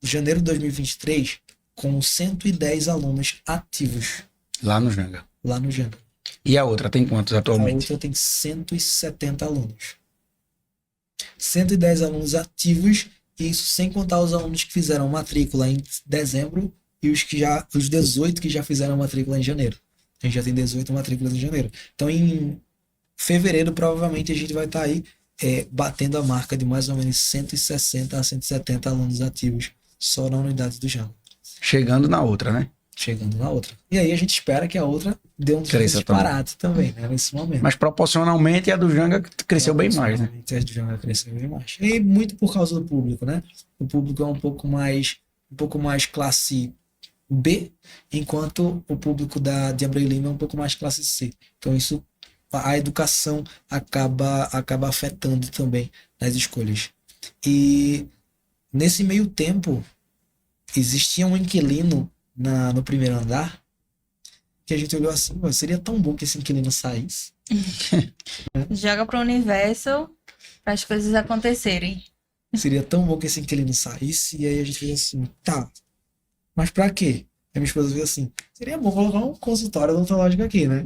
em janeiro de 2023, com 110 alunos ativos. Lá no Janga. Lá no Janga. E a outra tem quantos A atualmente? outra tem 170 alunos. 110 alunos ativos, e isso sem contar os alunos que fizeram matrícula em dezembro e os 18 que já fizeram matrícula em janeiro. A gente já tem 18 matrículas em janeiro. Então, em fevereiro, provavelmente, a gente vai estar aí batendo a marca de mais ou menos 160 a 170 alunos ativos só na unidade do Janga. Chegando na outra, né? Chegando na outra. E aí a gente espera que a outra dê um Cresça disparate também, né? Nesse momento. Mas proporcionalmente a do Janga cresceu bem mais, né? A do Janga cresceu bem mais. E muito por causa do público, né? O público é um pouco mais classe B, enquanto o público de Abreu e Lima é um pouco mais classe C. Então isso, a educação acaba afetando também nas escolhas. E nesse meio tempo, existia um inquilino no primeiro andar que a gente olhou assim, seria tão bom que esse inquilino saísse. Joga pro universo para as coisas acontecerem. Seria tão bom que esse inquilino saísse. E aí a gente fez assim, tá, mas pra quê? Aí minha esposa fez assim, seria bom colocar um consultório odontológico aqui, né?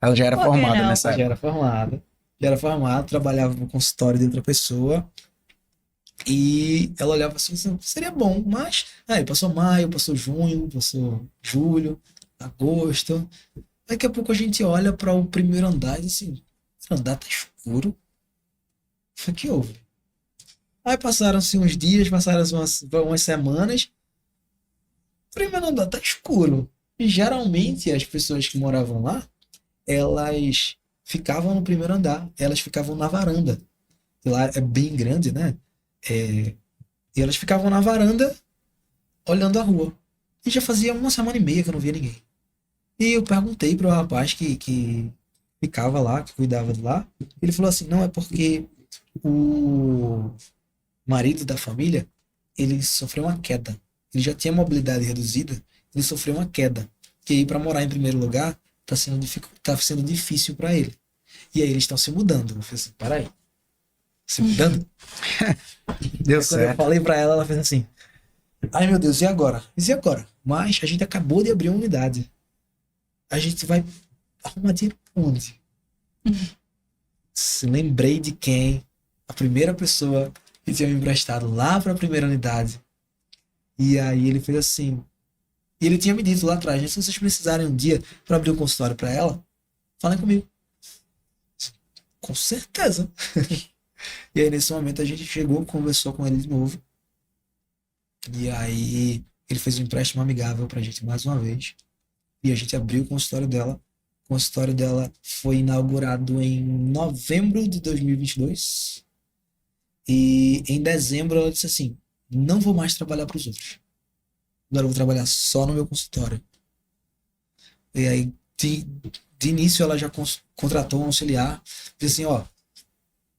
Ela já era Por que formada não? nessa Já época. era formada, trabalhava no consultório de outra pessoa. E ela olhava assim, seria bom, mas aí passou maio, passou junho, passou julho, agosto. Daqui a pouco a gente olha para o primeiro andar e diz assim, andar tá escuro. O que houve? Aí passaram-se uns dias, passaram-se umas semanas. Primeiro andar tá escuro. E geralmente as pessoas que moravam lá, elas ficavam no primeiro andar, elas ficavam na varanda. E lá é bem grande, né? E elas ficavam na varanda olhando a rua. E já fazia 1 semana e meia que eu não via ninguém. E eu perguntei pro rapaz que ficava lá, que cuidava de lá. Ele falou assim, não, é porque o marido da família, ele sofreu uma queda. Ele já tinha mobilidade reduzida, ele sofreu uma queda. Que aí para morar em primeiro lugar, tá sendo difícil para ele. E aí eles estão se mudando. Eu falei assim, peraí. Se mudando? Deu Quando eu certo. falei pra ela, ela fez assim, ai meu Deus, e agora? E agora? Mas a gente acabou de abrir uma unidade. A gente vai arrumar dinheiro onde? Lembrei de quem? A primeira pessoa que tinha me emprestado lá pra primeira unidade. E aí ele fez assim. E ele tinha me dito lá atrás, se vocês precisarem um dia pra abrir um consultório pra ela, falem comigo. Com certeza. E aí nesse momento a gente chegou, conversou com ele de novo. E aí ele fez um empréstimo amigável pra gente mais uma vez. E a gente abriu o consultório dela. O consultório dela foi inaugurado em novembro de 2022. E em dezembro ela disse assim, não vou mais trabalhar para os outros. Agora eu vou trabalhar só no meu consultório. E aí de início ela já contratou um auxiliar. Disse assim, ó,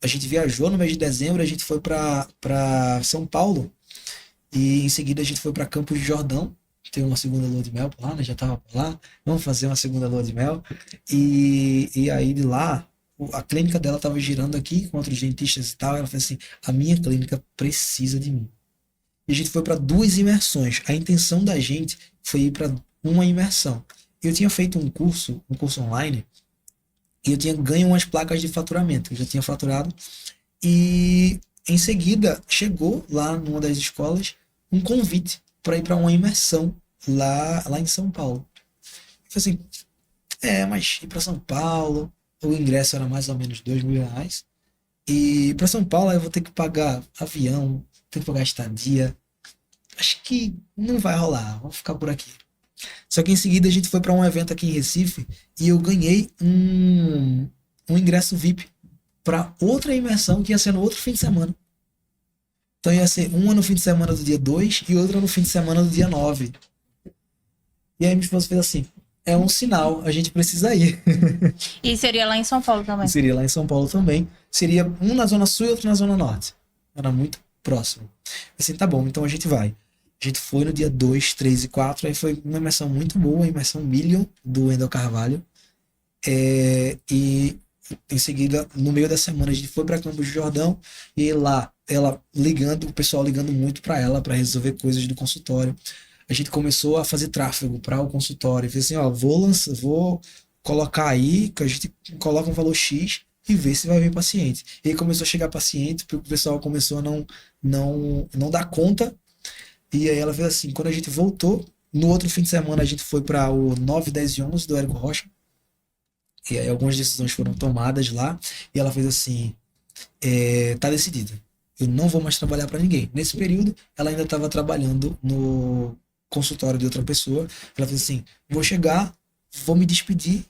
a gente viajou no mês de dezembro, a gente foi para São Paulo. E em seguida a gente foi para Campos de Jordão. Tem uma segunda lua de mel por lá, né? Já tava por lá. Vamos fazer uma segunda lua de mel. E aí de lá, a clínica dela tava girando aqui com outros dentistas e tal. Ela falou assim, a minha clínica precisa de mim. E a gente foi para 2 imersões. A intenção da gente foi ir para uma imersão. Eu tinha feito um curso online, e eu tinha ganho umas placas de faturamento. Eu já tinha faturado. E em seguida chegou lá numa das escolas um convite para ir para uma imersão lá em São Paulo. Eu falei assim, mas ir para São Paulo, o ingresso era mais ou menos R$2.000. E para São Paulo eu vou ter que pagar avião, ter que pagar estadia. Acho que não vai rolar, vamos ficar por aqui. Só que em seguida a gente foi para um evento aqui em Recife e eu ganhei um ingresso VIP para outra imersão que ia ser no outro fim de semana. Então ia ser uma no fim de semana do dia 2 e outra no fim de semana do dia 9. E aí minha esposa fez assim, é um sinal, a gente precisa ir. E seria lá em São Paulo também. Seria lá em São Paulo também. Seria um na Zona Sul e outro na Zona Norte. Era muito próximo. Assim, tá bom, então a gente vai. A gente foi no dia 2, 3 e 4. Aí foi uma imersão muito boa, a imersão Million do Wendel Carvalho. E em seguida, no meio da semana, a gente foi para Campos de Jordão. E lá, ela ligando, o pessoal ligando muito para ela para resolver coisas do consultório. A gente começou a fazer tráfego para o consultório. E fez assim, ó, vou colocar aí, que a gente coloca um valor X e vê se vai vir paciente. E aí começou a chegar paciente, porque o pessoal começou a não dar conta. E aí ela fez assim, quando a gente voltou, no outro fim de semana a gente foi para o 9, 10 e 11 do Érico Rocha. E aí algumas decisões foram tomadas lá. E ela fez assim, tá decidido. Eu não vou mais trabalhar para ninguém. Nesse período, ela ainda estava trabalhando no consultório de outra pessoa. Ela fez assim, vou chegar, vou me despedir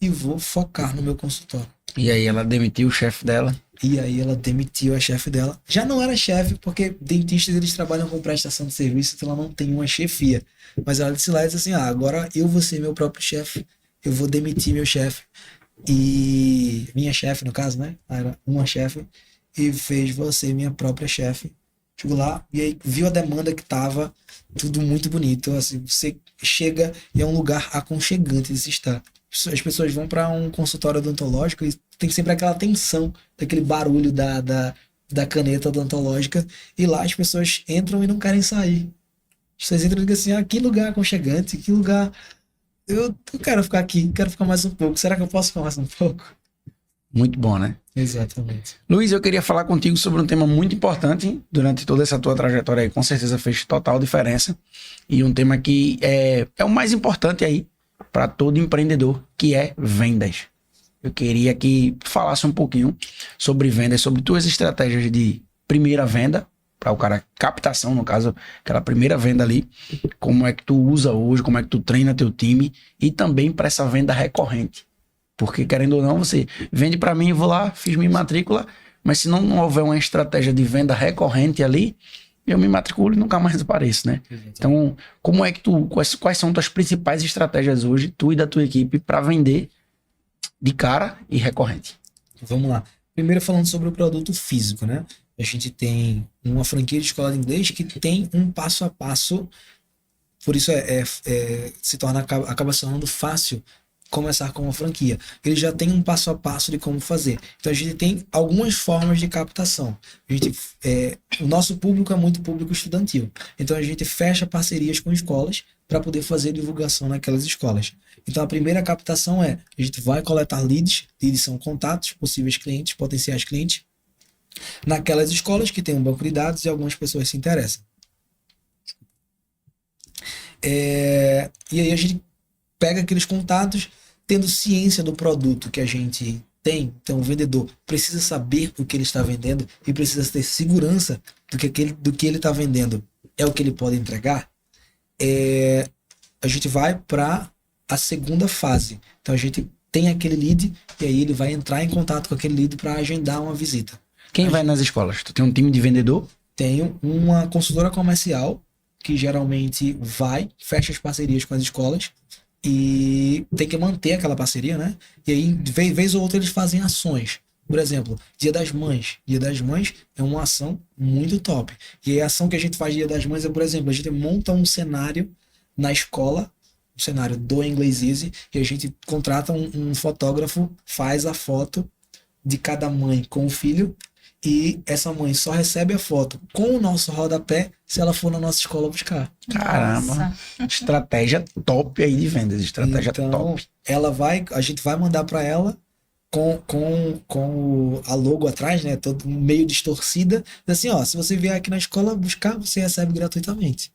e vou focar no meu consultório. E aí ela demitiu o chefe dela. E aí ela demitiu a chefe dela. Já não era chefe, porque dentistas eles trabalham com prestação de serviço, então ela não tem uma chefia. Mas ela disse lá e disse assim, agora eu vou ser meu próprio chefe, eu vou demitir meu chefe. E minha chefe, no caso, né? Era uma chefe, e fez você minha própria chefe. Chegou lá e aí viu a demanda que tava, tudo muito bonito. Assim, você chega e é um lugar aconchegante de se estar. As pessoas vão para um consultório odontológico e tem sempre aquela tensão, daquele barulho da caneta odontológica, e lá as pessoas entram e não querem sair. As pessoas entram e dizem assim, que lugar aconchegante, que lugar... Eu quero ficar aqui, quero ficar mais um pouco. Será que eu posso ficar mais um pouco? Muito bom, né? Exatamente. Luiz, eu queria falar contigo sobre um tema muito importante durante toda essa tua trajetória aí. Com certeza fez total diferença. E um tema que é o mais importante aí para todo empreendedor, que é vendas. eu queria que falasse um pouquinho sobre vendas, sobre tuas estratégias de primeira venda, para o cara, captação, no caso, aquela primeira venda ali, como é que tu usa hoje, como é que tu treina teu time, e também para essa venda recorrente. Porque, querendo ou não, você vende para mim, vou lá, fiz minha matrícula, mas se não houver uma estratégia de venda recorrente ali, eu me matriculo e nunca mais apareço, né? Então, como é que quais são tuas principais estratégias hoje, tu e da tua equipe, para vender de cara e recorrente? Vamos lá. Primeiro falando sobre o produto físico, né? A gente tem uma franquia de escola de inglês que tem um passo a passo, por isso acaba se tornando fácil começar com uma franquia. Ele já tem um passo a passo de como fazer. Então a gente tem algumas formas de captação. O nosso público é muito público estudantil. Então a gente fecha parcerias com escolas para poder fazer divulgação naquelas escolas. Então a primeira captação a gente vai coletar leads são contatos, possíveis clientes, potenciais clientes, naquelas escolas que tem um banco de dados e algumas pessoas se interessam. E aí a gente pega aqueles contatos, tendo ciência do produto que a gente tem. Então o vendedor precisa saber o que ele está vendendo e precisa ter segurança do que ele está vendendo é o que ele pode entregar. A gente vai para a segunda fase. Então a gente tem aquele lead e aí ele vai entrar em contato com aquele lead para agendar uma visita. Quem vai nas escolas? Tu tem um time de vendedor? Tenho uma consultora comercial que geralmente fecha as parcerias com as escolas e tem que manter aquela parceria, né? E aí, de vez ou outra, eles fazem ações. Por exemplo, Dia das Mães. Dia das Mães é uma ação muito top. E aí, a ação que a gente faz Dia das Mães é, por exemplo, a gente monta um cenário na escola, um cenário do Inglês Easy, e a gente contrata um fotógrafo, faz a foto de cada mãe com o filho, e essa mãe só recebe a foto com o nosso rodapé se ela for na nossa escola buscar. Caramba, Nossa. estratégia top aí de vendas, estratégia Então, top. a gente vai mandar para ela com a logo atrás, né, todo meio distorcida, assim, ó, se você vier aqui na escola buscar, você recebe gratuitamente.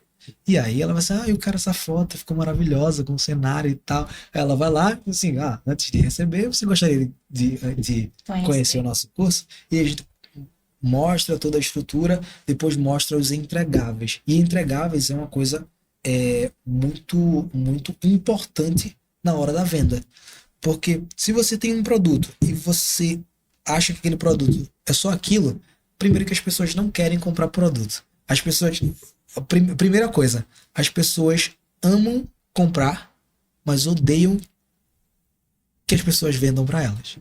E aí ela vai assim, eu quero essa foto, ficou maravilhosa com o cenário e tal. Ela vai lá, assim, antes de receber, você gostaria de conhecer o nosso curso? E a gente mostra toda a estrutura, depois mostra os entregáveis. E entregáveis é uma coisa muito, muito importante na hora da venda. Porque se você tem um produto e você acha que aquele produto é só aquilo, primeiro que as pessoas não querem comprar produto. Primeira coisa, as pessoas amam comprar, mas odeiam que as pessoas vendam para elas.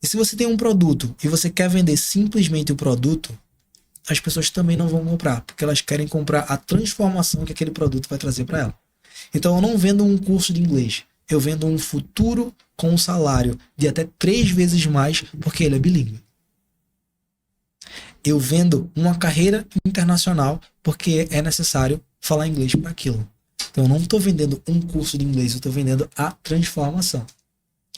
E se você tem um produto e você quer vender simplesmente o produto, as pessoas também não vão comprar, porque elas querem comprar a transformação que aquele produto vai trazer para ela. Então eu não vendo um curso de inglês, eu vendo um futuro com um salário de até 3 vezes mais, porque ele é bilíngue. Eu vendo uma carreira internacional, porque é necessário falar inglês para aquilo. Então eu não estou vendendo um curso de inglês, eu estou vendendo a transformação.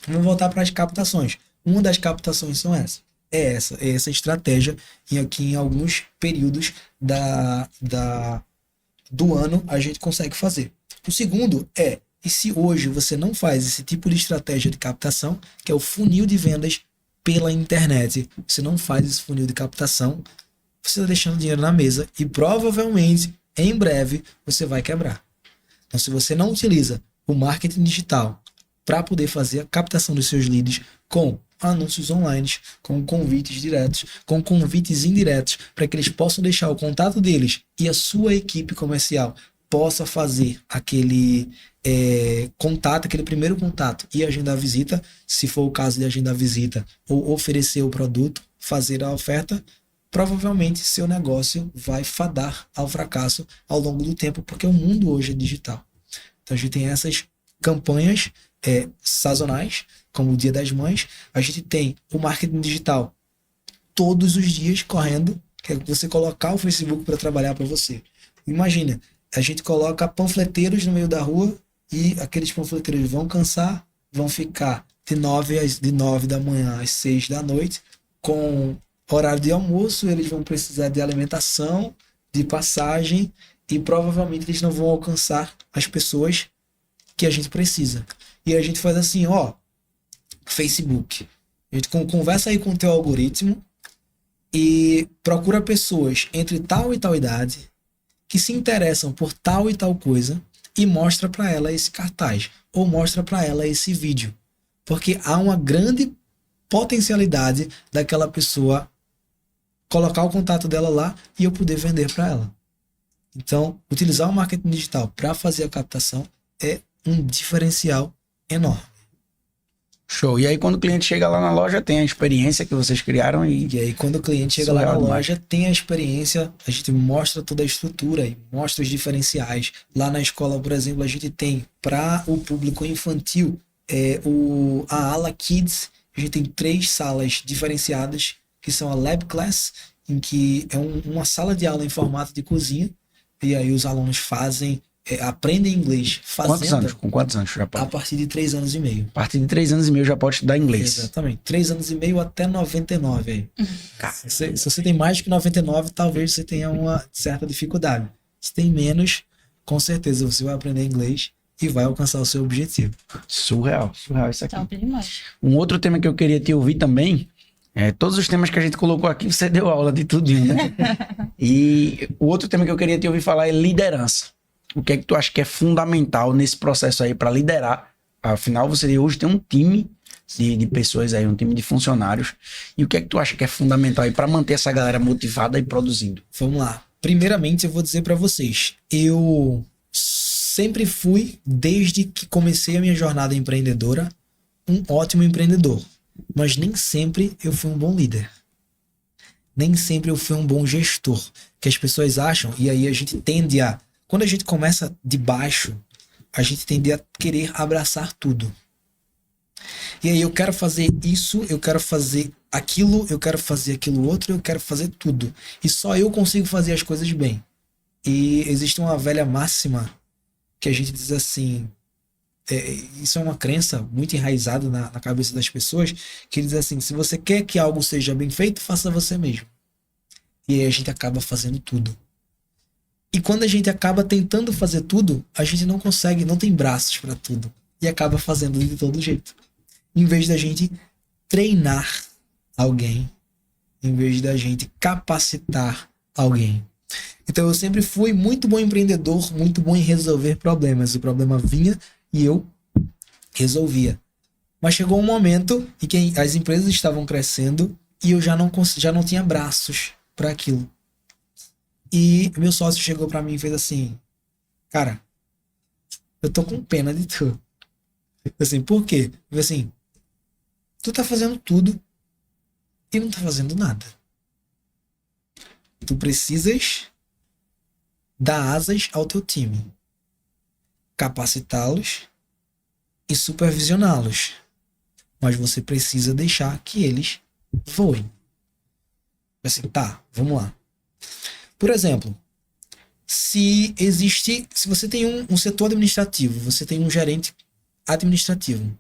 Vamos voltar para as captações. Uma das captações são essa. É essa estratégia, e aqui em alguns períodos do ano a gente consegue fazer. O segundo e se hoje você não faz esse tipo de estratégia de captação, que é o funil de vendas pela internet, você não faz esse funil de captação, você está deixando dinheiro na mesa e provavelmente, em breve, você vai quebrar. Então, se você não utiliza o marketing digital para poder fazer a captação dos seus leads com anúncios online, com convites diretos, com convites indiretos, para que eles possam deixar o contato deles e a sua equipe comercial possa fazer aquele contato, aquele primeiro contato e agendar a visita, se for o caso de agendar a visita, ou oferecer o produto, fazer a oferta, provavelmente seu negócio vai fadar ao fracasso ao longo do tempo, porque o mundo hoje é digital. Então a gente tem essas campanhas sazonais, como o Dia das Mães. A gente tem o marketing digital todos os dias correndo, que é você colocar o Facebook para trabalhar para você. Imagina, a gente coloca panfleteiros no meio da rua e aqueles panfleteiros vão cansar, vão ficar de 9 da manhã às 6 da noite, com horário de almoço, eles vão precisar de alimentação, de passagem, e provavelmente eles não vão alcançar as pessoas que a gente precisa. E a gente faz assim, Facebook. A gente conversa aí com o teu algoritmo e procura pessoas entre tal e tal idade que se interessam por tal e tal coisa e mostra para ela esse cartaz ou mostra para ela esse vídeo. Porque há uma grande potencialidade daquela pessoa colocar o contato dela lá e eu poder vender para ela. Então, utilizar o marketing digital para fazer a captação é um diferencial enorme. Show. E aí, quando o cliente chega lá na loja, tem a experiência que vocês criaram E aí, quando o cliente chega lá na Surreal loja, tem a experiência, a gente mostra toda a estrutura e mostra os diferenciais. Lá na escola, por exemplo, a gente tem para o público infantil a ala Kids. A gente tem 3 salas diferenciadas, que são a Lab Class, em que é uma sala de aula em formato de cozinha. E aí os alunos aprendem inglês fazendo. Com quantos anos já A pode? partir de 3 anos e meio. A partir de 3 anos e meio já pode estudar inglês. Exatamente. 3 anos e meio até 99 aí. Se você tem mais que 99, talvez você tenha uma certa dificuldade. Se tem menos, com certeza você vai aprender inglês e vai alcançar o seu objetivo. Surreal isso aqui. Top demais. Um outro tema que eu queria te ouvir também, todos os temas que a gente colocou aqui, você deu aula de tudinho, né? E o outro tema que eu queria te ouvir falar é liderança. O que é que tu acha que é fundamental nesse processo aí para liderar? Afinal, você hoje tem um time de pessoas aí, um time de funcionários. E o que é que tu acha que é fundamental aí para manter essa galera motivada e produzindo? Vamos lá. Primeiramente, eu vou dizer para vocês, eu sempre fui, desde que comecei a minha jornada empreendedora, um ótimo empreendedor. Mas nem sempre eu fui um bom líder. Nem sempre eu fui um bom gestor. Que as pessoas acham, e aí a gente tende a... Quando a gente começa de baixo, a gente tende a querer abraçar tudo. E aí eu quero fazer isso, eu quero fazer aquilo, eu quero fazer aquilo outro, eu quero fazer tudo. E só eu consigo fazer as coisas bem. E existe uma velha máxima que a gente diz assim... isso é uma crença muito enraizada na cabeça das pessoas, que diz assim, se você quer que algo seja bem feito, faça você mesmo. E aí a gente acaba fazendo tudo. E quando a gente acaba tentando fazer tudo, a gente não consegue, não tem braços para tudo. E acaba fazendo de todo jeito. Em vez da gente treinar alguém, em vez da gente capacitar alguém. Então eu sempre fui muito bom empreendedor, muito bom em resolver problemas. O problema vinha e eu resolvia. Mas chegou um momento em que as empresas estavam crescendo e eu já não tinha braços para aquilo. E meu sócio chegou para mim e fez assim, cara, eu tô com pena de tu. Assim, por quê? Eu falei assim, tu tá fazendo tudo e não tá fazendo nada. Tu precisas dar asas ao teu time, capacitá-los e supervisioná-los. Mas você precisa deixar que eles voem. Assim, tá, vamos lá. Por exemplo, se você tem um setor administrativo, você tem um gerente administrativo,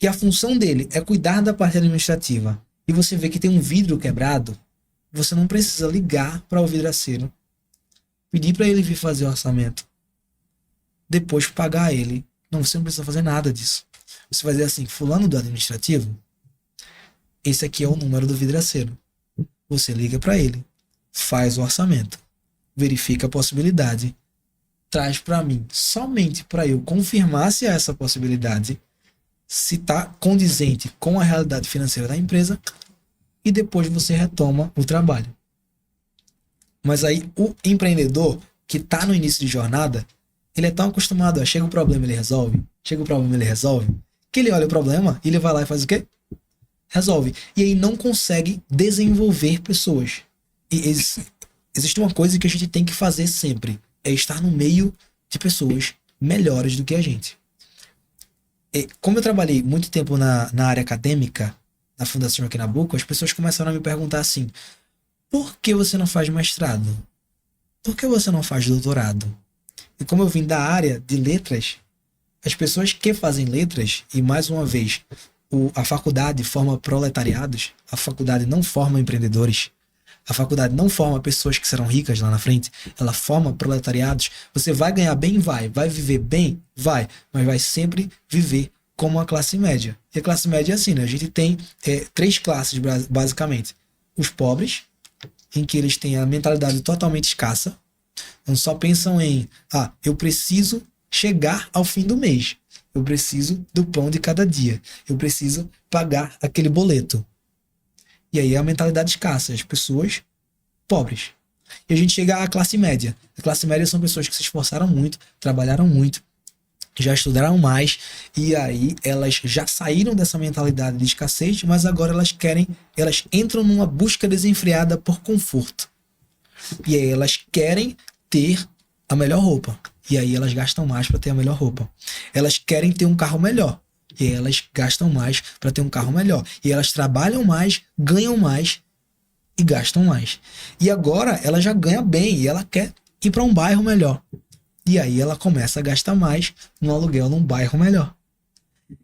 e a função dele é cuidar da parte administrativa, e você vê que tem um vidro quebrado, você não precisa ligar para o vidraceiro, pedir para ele vir fazer o orçamento, depois pagar ele. Não, você não precisa fazer nada disso. Você vai dizer assim, fulano do administrativo, esse aqui é o número do vidraceiro. Você liga para ele, faz o orçamento, verifica a possibilidade, traz para mim, somente para eu confirmar se há essa possibilidade, se está condizente com a realidade financeira da empresa, e depois você retoma o trabalho. Mas aí o empreendedor que está no início de jornada, ele é tão acostumado a chega o problema, ele resolve, que ele olha o problema e ele vai lá e faz o quê? Resolve. E aí não consegue desenvolver pessoas. E existe uma coisa que a gente tem que fazer sempre, é estar no meio de pessoas melhores do que a gente. E como eu trabalhei muito tempo na área acadêmica, na Fundação Joaquim Nabuco, as pessoas começaram a me perguntar assim, por que você não faz mestrado? Por que você não faz doutorado? E como eu vim da área de letras, as pessoas que fazem letras, e mais uma vez, a faculdade forma proletariados, a faculdade não forma empreendedores, a faculdade não forma pessoas que serão ricas lá na frente, ela forma proletariados. Você vai ganhar bem? Vai viver bem? Vai, mas vai sempre viver como a classe média. E a classe média é assim, né? A gente tem 3 classes, basicamente. Os pobres, em que eles têm a mentalidade totalmente escassa. Então só pensam em, eu preciso chegar ao fim do mês. Eu preciso do pão de cada dia. Eu preciso pagar aquele boleto. E aí é a mentalidade escassa, as pessoas pobres. E a gente chega à classe média. A classe média são pessoas que se esforçaram muito, trabalharam muito, já estudaram mais, e aí elas já saíram dessa mentalidade de escassez, mas agora elas entram numa busca desenfreada por conforto. E aí elas querem ter a melhor roupa. E aí elas gastam mais para ter a melhor roupa. Elas querem ter um carro melhor. E aí elas gastam mais para ter um carro melhor. E elas trabalham mais, ganham mais e gastam mais. E agora ela já ganha bem e ela quer ir para um bairro melhor. E aí ela começa a gastar mais no aluguel num bairro melhor.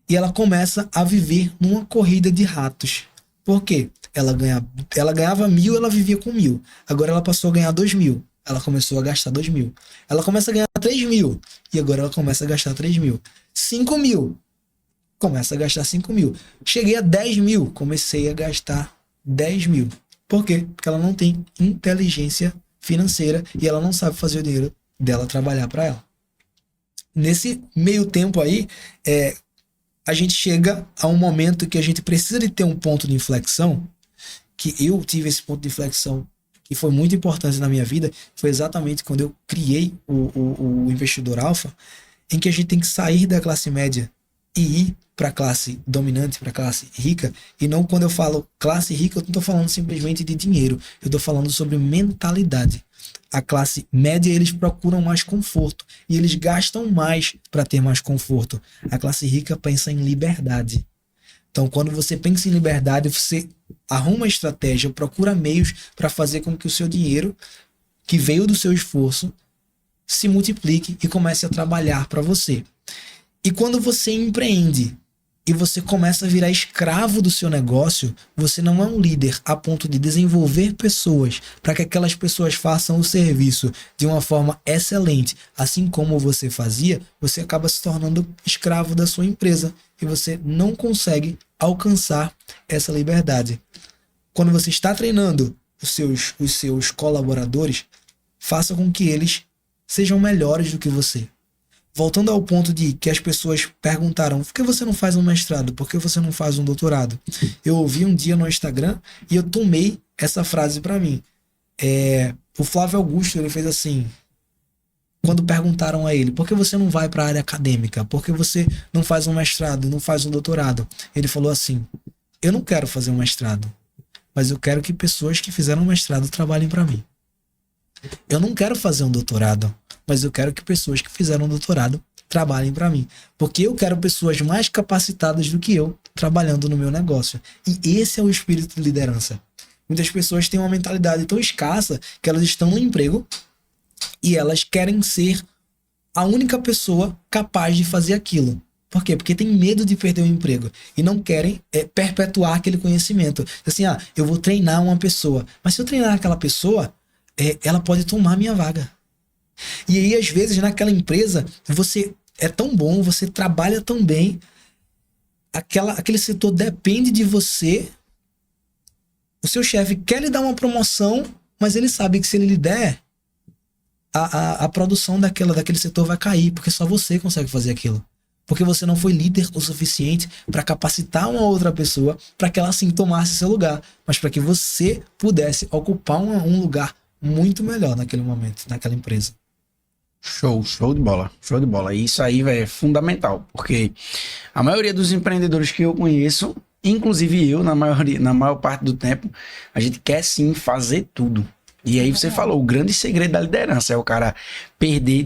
E ela começa a viver numa corrida de ratos. Por quê? Ela ganhava 1.000, ela vivia com 1.000. Agora ela passou a ganhar 2.000. Ela começou a gastar 2.000. Ela começa a ganhar 3.000. E agora ela começa a gastar 3.000. 5.000. Começa a gastar 5.000. Cheguei a 10.000. Comecei a gastar 10.000. Por quê? Porque ela não tem inteligência financeira e ela não sabe fazer o dinheiro dela trabalhar para ela. Nesse meio tempo aí, a gente chega a um momento que a gente precisa de ter um ponto de inflexão, que eu tive esse ponto de inflexão que foi muito importante na minha vida, foi exatamente quando eu criei o Investidor Alpha, em que a gente tem que sair da classe média e ir para a classe dominante, para a classe rica. E não, quando eu falo classe rica, eu não estou falando simplesmente de dinheiro, eu estou falando sobre mentalidade. A classe média, eles procuram mais conforto e eles gastam mais para ter mais conforto. A classe rica pensa em liberdade. Então, quando você pensa em liberdade, você arruma estratégia, procura meios para fazer com que o seu dinheiro, que veio do seu esforço, se multiplique e comece a trabalhar para você. E quando você empreende e você começa a virar escravo do seu negócio, você não é um líder a ponto de desenvolver pessoas para que aquelas pessoas façam o serviço de uma forma excelente, assim como você fazia, você acaba se tornando escravo da sua empresa e você não consegue alcançar essa liberdade. Quando você está treinando os seus colaboradores, faça com que eles sejam melhores do que você. Voltando ao ponto de que as pessoas perguntaram: por que você não faz um mestrado? Por que você não faz um doutorado? Eu ouvi um dia no Instagram e eu tomei essa frase para mim. O Flávio Augusto, ele fez assim, quando perguntaram a ele: por que você não vai para a área acadêmica? Por que você não faz um mestrado, não faz um doutorado? Ele falou assim: eu não quero fazer um mestrado, mas eu quero que pessoas que fizeram um mestrado trabalhem para mim. Eu não quero fazer um doutorado, mas eu quero que pessoas que fizeram um doutorado trabalhem para mim. Porque eu quero pessoas mais capacitadas do que eu trabalhando no meu negócio. E esse é o espírito de liderança. Muitas pessoas têm uma mentalidade tão escassa que elas estão no emprego e elas querem ser a única pessoa capaz de fazer aquilo. Por quê? Porque tem medo de perder o emprego e não querem perpetuar aquele conhecimento. Assim, eu vou treinar uma pessoa, mas se eu treinar aquela pessoa, ela pode tomar minha vaga. E aí, às vezes, naquela empresa, você é tão bom, você trabalha tão bem, aquele setor depende de você, o seu chefe quer lhe dar uma promoção, mas ele sabe que se ele lhe der, a produção daquele setor vai cair, porque só você consegue fazer aquilo. Porque você não foi líder o suficiente para capacitar uma outra pessoa para que ela sim tomasse seu lugar, mas para que você pudesse ocupar um lugar muito melhor naquele momento, naquela empresa. Show de bola, show de bola. E isso aí, véio, é fundamental, porque a maioria dos empreendedores que eu conheço, inclusive eu, na maior parte do tempo, a gente quer sim fazer tudo. E aí você falou, o grande segredo da liderança é o cara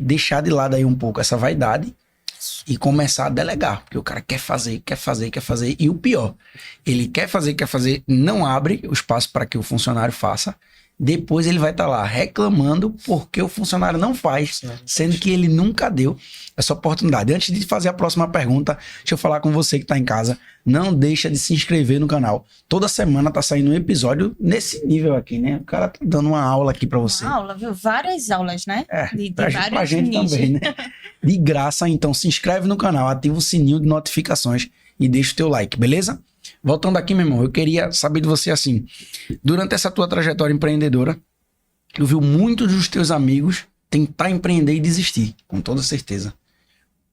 deixar de lado aí um pouco essa vaidade e começar a delegar, porque o cara quer fazer, e o pior, ele quer fazer, não abre o espaço para que o funcionário faça, depois ele vai estar lá reclamando porque o funcionário não faz, sendo que ele nunca deu essa oportunidade. Antes de fazer a próxima pergunta, deixa eu falar com você que está em casa. Não deixa de se inscrever no canal. Toda semana tá saindo um episódio nesse nível aqui, né? O cara tá dando uma aula aqui para você. Uma aula, viu? Várias aulas, né? De Pra vários gente nichos. também, né? De graça, então se inscreve no canal, ativa o sininho de notificações e deixa o teu like, beleza? Voltando aqui, meu irmão, eu queria saber de você assim, durante essa tua trajetória empreendedora, eu vi muitos dos teus amigos tentar empreender e desistir, com toda certeza.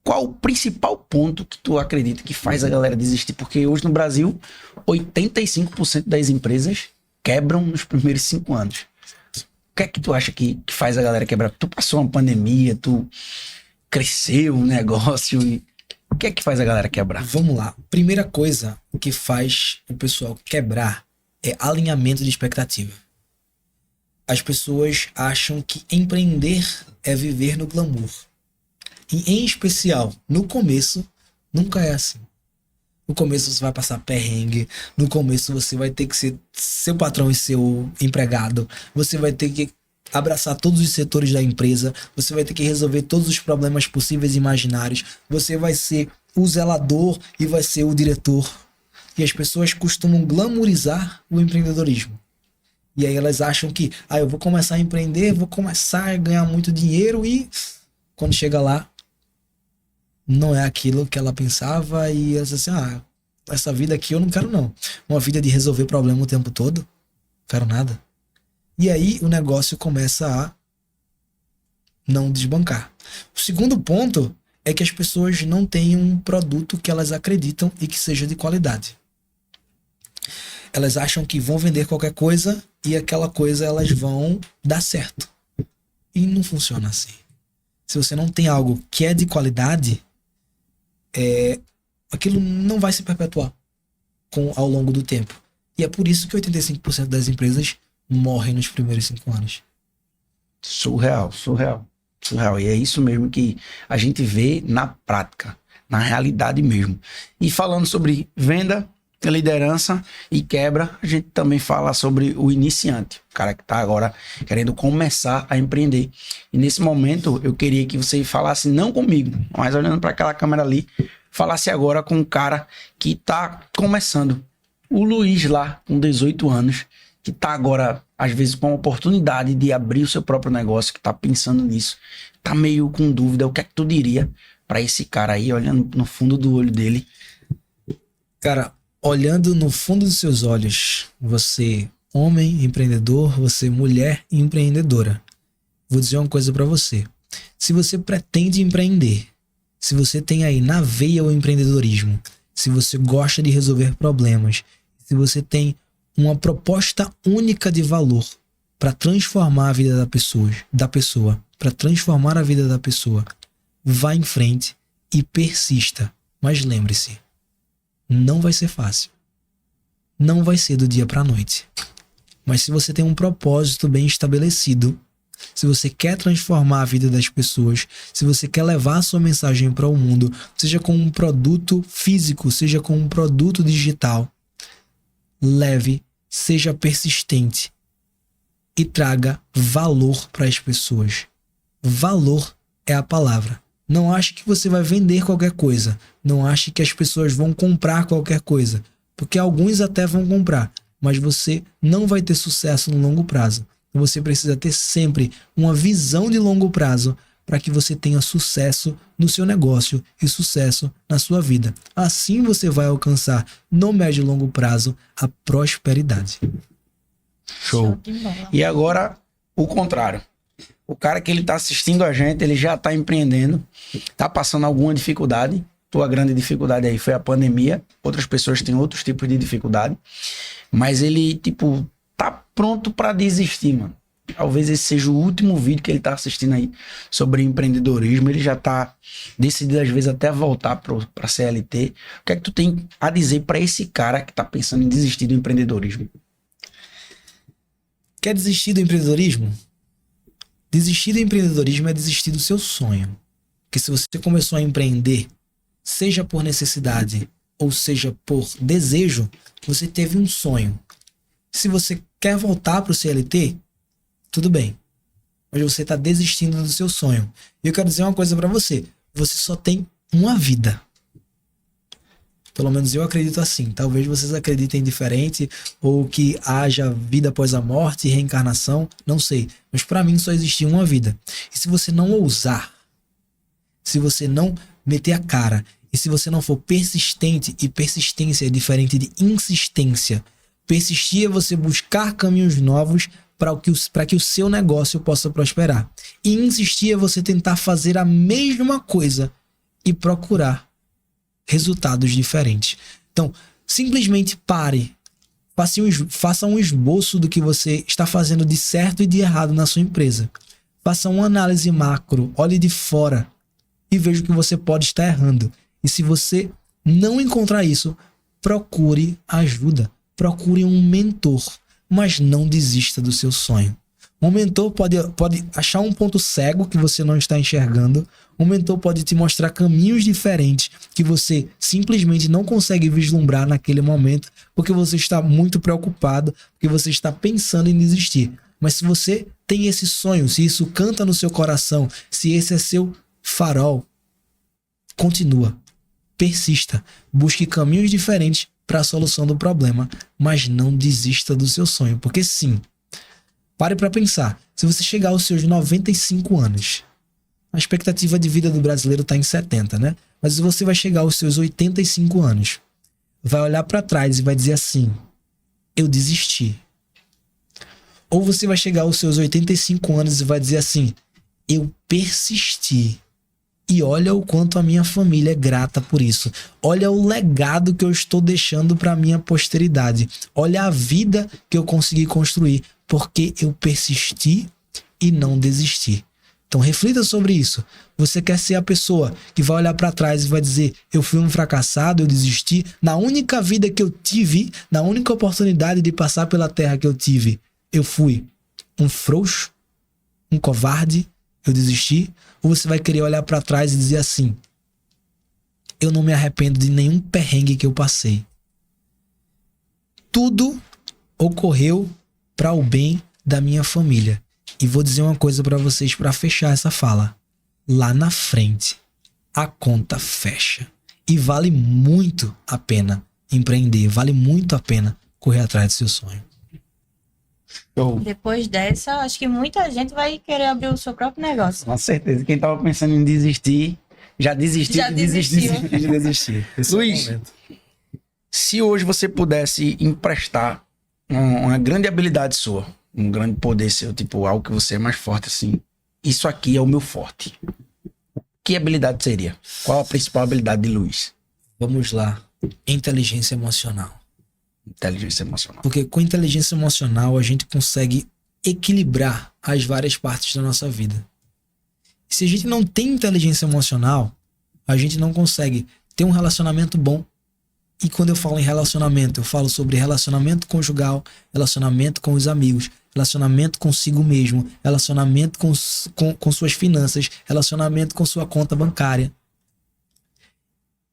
Qual o principal ponto que tu acredita que faz a galera desistir? Porque hoje no Brasil, 85% das empresas quebram nos primeiros 5 anos. O que é que tu acha que faz a galera quebrar? Tu passou uma pandemia, tu cresceu um negócio e... O que é que faz a galera quebrar? Vamos lá. Primeira coisa que faz o pessoal quebrar é alinhamento de expectativa. As pessoas acham que empreender é viver no glamour. E, em especial, no começo, nunca é assim. No começo você vai passar perrengue. No começo você vai ter que ser seu patrão e seu empregado. Você vai ter que abraçar todos os setores da empresa. Você vai ter que resolver todos os problemas possíveis e imaginários. Você vai ser o zelador e vai ser o diretor. E as pessoas costumam glamourizar o empreendedorismo. E aí elas acham que, eu vou começar a empreender, vou começar a ganhar muito dinheiro e quando chega lá, não é aquilo que ela pensava e ela diz assim, essa vida aqui eu não quero não. Uma vida de resolver problema o tempo todo, não quero nada. E aí o negócio começa a não desbancar. O segundo ponto é que as pessoas não têm um produto que elas acreditam e que seja de qualidade. Elas acham que vão vender qualquer coisa e aquela coisa elas vão dar certo. E não funciona assim. Se você não tem algo que é de qualidade, aquilo não vai se perpetuar ao longo do tempo. E é por isso que 85% das empresas morrem nos primeiros 5 anos. Surreal. E é isso mesmo que a gente vê na prática, na realidade mesmo. E falando sobre venda, liderança e quebra, a gente também fala sobre o iniciante, o cara que está agora querendo começar a empreender. E nesse momento eu queria que você falasse, não comigo, mas olhando para aquela câmera ali, falasse agora com um cara que está começando. O Luiz lá, com 18 anos, que está agora, às vezes, com a oportunidade de abrir o seu próprio negócio, que está pensando nisso, está meio com dúvida, o que é que tu diria para esse cara aí, olhando no fundo do olho dele? Cara, olhando no fundo dos seus olhos, você, homem empreendedor, você, mulher empreendedora, vou dizer uma coisa para você. Se você pretende empreender, se você tem aí na veia o empreendedorismo, se você gosta de resolver problemas, se você tem uma proposta única de valor para transformar a vida da pessoa, para transformar a vida da pessoa, vá em frente e persista. Mas lembre-se, não vai ser fácil. Não vai ser do dia para a noite. Mas se você tem um propósito bem estabelecido, se você quer transformar a vida das pessoas, se você quer levar a sua mensagem para o mundo, seja com um produto físico, seja com um produto digital, leve, seja persistente e traga valor para as pessoas. Valor é a palavra. Não ache que você vai vender qualquer coisa. Não ache que as pessoas vão comprar qualquer coisa. Porque alguns até vão comprar, mas você não vai ter sucesso no longo prazo. Você precisa ter sempre uma visão de longo prazo para que você tenha sucesso no seu negócio e sucesso na sua vida. Assim você vai alcançar, no médio e longo prazo, a prosperidade. Show. E agora, o contrário. O cara que ele tá assistindo a gente, ele já tá empreendendo, tá passando alguma dificuldade. Tua grande dificuldade aí foi a pandemia. Outras pessoas têm outros tipos de dificuldade. Mas ele, tá pronto para desistir, mano. Talvez esse seja o último vídeo que ele tá assistindo aí sobre empreendedorismo. Ele já tá decidido, às vezes, até voltar pra CLT. O que é que tu tem a dizer para esse cara que tá pensando em desistir do empreendedorismo? Quer desistir do empreendedorismo? Desistir do empreendedorismo é desistir do seu sonho. Porque se você começou a empreender, seja por necessidade ou seja por desejo, você teve um sonho. Se você quer voltar para o CLT, tudo bem. Mas você tá desistindo do seu sonho. E eu quero dizer uma coisa pra você. Você só tem uma vida. Pelo menos eu acredito assim. Talvez vocês acreditem diferente, ou que haja vida após a morte, reencarnação, não sei. Mas pra mim só existe uma vida. E se você não ousar, se você não meter a cara, e se você não for persistente, e persistência é diferente de insistência. Persistir é você buscar caminhos novos para que o seu negócio possa prosperar. E insistir é você tentar fazer a mesma coisa e procurar resultados diferentes. Então, simplesmente pare. Faça um esboço do que você está fazendo de certo e de errado na sua empresa. Faça uma análise macro, olhe de fora e veja o que você pode estar errando. E se você não encontrar isso, procure ajuda. Procure um mentor, mas não desista do seu sonho. Um mentor pode achar um ponto cego que você não está enxergando. Um mentor pode te mostrar caminhos diferentes que você simplesmente não consegue vislumbrar naquele momento, porque você está muito preocupado, porque você está pensando em desistir. Mas se você tem esse sonho, se isso canta no seu coração, se esse é seu farol, continua, persista, busque caminhos diferentes para a solução do problema, mas não desista do seu sonho, porque sim, pare para pensar, se você chegar aos seus 95 anos, a expectativa de vida do brasileiro está em 70, né? Mas você vai chegar aos seus 85 anos, vai olhar para trás e vai dizer assim, eu desisti. Ou você vai chegar aos seus 85 anos e vai dizer assim, eu persisti. E olha o quanto a minha família é grata por isso. Olha o legado que eu estou deixando para a minha posteridade. Olha a vida que eu consegui construir, porque eu persisti e não desisti. Então reflita sobre isso. Você quer ser a pessoa que vai olhar para trás e vai dizer, eu fui um fracassado, eu desisti. Na única vida que eu tive, na única oportunidade de passar pela terra que eu tive, eu fui um frouxo, um covarde, eu desisti. Ou você vai querer olhar para trás e dizer assim, eu não me arrependo de nenhum perrengue que eu passei. Tudo ocorreu para o bem da minha família. E vou dizer uma coisa para vocês para fechar essa fala. Lá na frente, a conta fecha. E vale muito a pena empreender. Vale muito a pena correr atrás do seu sonho. Depois dessa, acho que muita gente vai querer abrir o seu próprio negócio. Com certeza. Quem tava pensando em desistir, já desistiu. Já desistiu. De desistir. Esse Luiz, é o momento. se hoje você pudesse emprestar uma grande habilidade sua, um grande poder seu, tipo algo que você é mais forte assim, isso aqui é o meu forte. Que habilidade seria? Qual a principal habilidade de Luiz? Vamos lá. Inteligência emocional. Inteligência emocional. Porque com inteligência emocional a gente consegue equilibrar as várias partes da nossa vida. E se a gente não tem inteligência emocional, a gente não consegue ter um relacionamento bom. E quando eu falo em relacionamento, eu falo sobre relacionamento conjugal, relacionamento com os amigos, relacionamento consigo mesmo, relacionamento com suas finanças, relacionamento com sua conta bancária.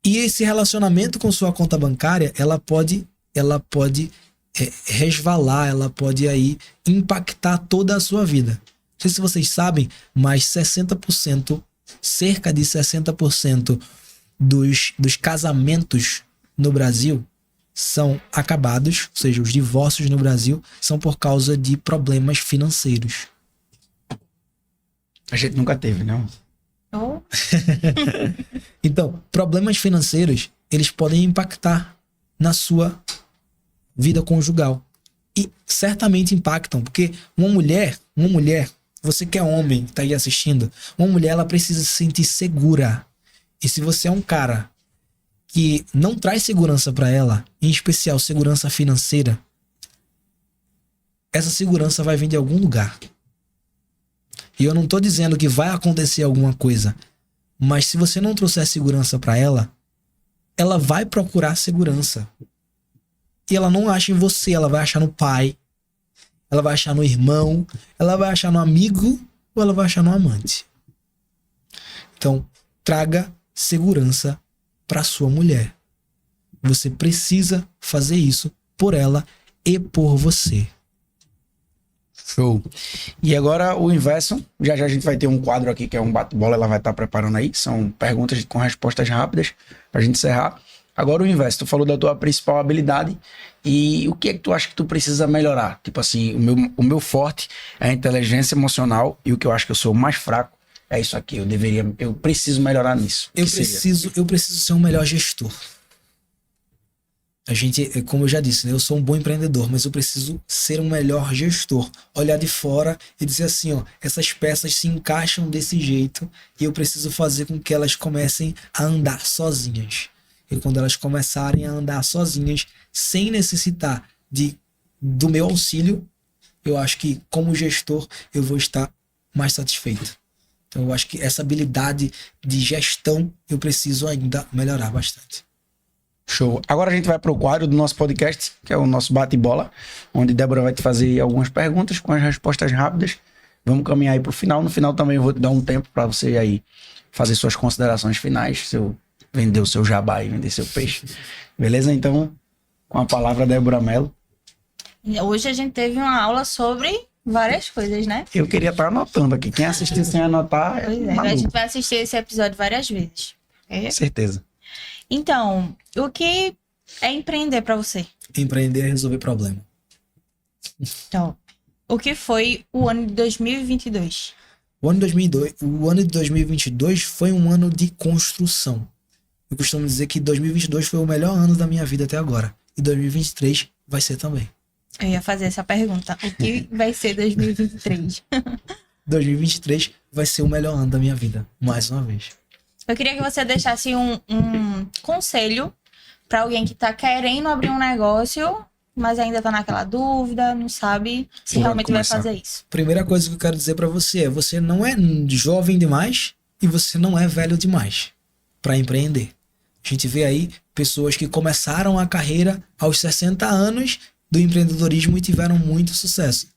E esse relacionamento com sua conta bancária, ela pode resvalar, ela pode aí impactar toda a sua vida. Não sei se vocês sabem, mas 60%, cerca de 60% dos casamentos no Brasil são acabados, ou seja, os divórcios no Brasil são por causa de problemas financeiros. A gente nunca teve, não? Oh, Então, problemas financeiros, eles podem impactar na sua vida conjugal. E certamente impactam, porque uma mulher, você que é homem, tá aí assistindo, uma mulher, ela precisa se sentir segura. E se você é um cara que não traz segurança para ela, em especial segurança financeira, essa segurança vai vir de algum lugar. E eu não tô dizendo que vai acontecer alguma coisa, mas se você não trouxer segurança para ela, ela vai procurar segurança. E ela não acha em você, ela vai achar no pai, ela vai achar no irmão, ela vai achar no amigo ou ela vai achar no amante. Então, traga segurança para sua mulher. Você precisa fazer isso por ela e por você. Show. E agora o inverso. Já já a gente vai ter um quadro aqui que é um bate-bola. Ela vai estar preparando aí. São perguntas com respostas rápidas pra gente encerrar. Agora o inverso. Tu falou da tua principal habilidade. E o que é que tu acha que tu precisa melhorar? Tipo assim, o meu forte é a inteligência emocional. E o que eu acho que eu sou mais fraco é isso aqui. Eu preciso melhorar nisso. Eu preciso ser um melhor gestor. A gente, como eu já disse, né, eu sou um bom empreendedor, mas eu preciso ser um melhor gestor. Olhar de fora e dizer assim, ó, essas peças se encaixam desse jeito e eu preciso fazer com que elas comecem a andar sozinhas. E quando elas começarem a andar sozinhas, sem necessitar do meu auxílio, eu acho que como gestor eu vou estar mais satisfeito. Então eu acho que essa habilidade de gestão eu preciso ainda melhorar bastante. Show. Agora a gente vai para o quadro do nosso podcast, que é o nosso bate-bola, onde Débora vai te fazer algumas perguntas com as respostas rápidas. Vamos caminhar aí para o final. No final também eu vou te dar um tempo para você aí fazer suas considerações finais, vender o seu jabá e vender seu peixe. Beleza? Então, com a palavra, Débora Mello. Hoje a gente teve uma aula sobre várias coisas, né? Eu queria estar anotando aqui. Quem assistir sem anotar Pois é, maluco. a gente vai assistir esse episódio várias vezes. Com certeza. Então, o que é empreender para você? Empreender é resolver problema. Então, o que foi o ano de 2022? O ano de 2022 foi um ano de construção. Eu costumo dizer que 2022 foi o melhor ano da minha vida até agora. E 2023 vai ser também. Eu ia fazer essa pergunta. O que vai ser 2023? 2023 vai ser o melhor ano da minha vida, mais uma vez. Eu queria que você deixasse um conselho para alguém que tá querendo abrir um negócio, mas ainda tá naquela dúvida, não sabe se Por onde realmente vai começar? fazer isso. Primeira coisa que eu quero dizer pra você é: você não é jovem demais e você não é velho demais para empreender. A gente vê aí pessoas que começaram a carreira aos 60 anos do empreendedorismo e tiveram muito sucesso.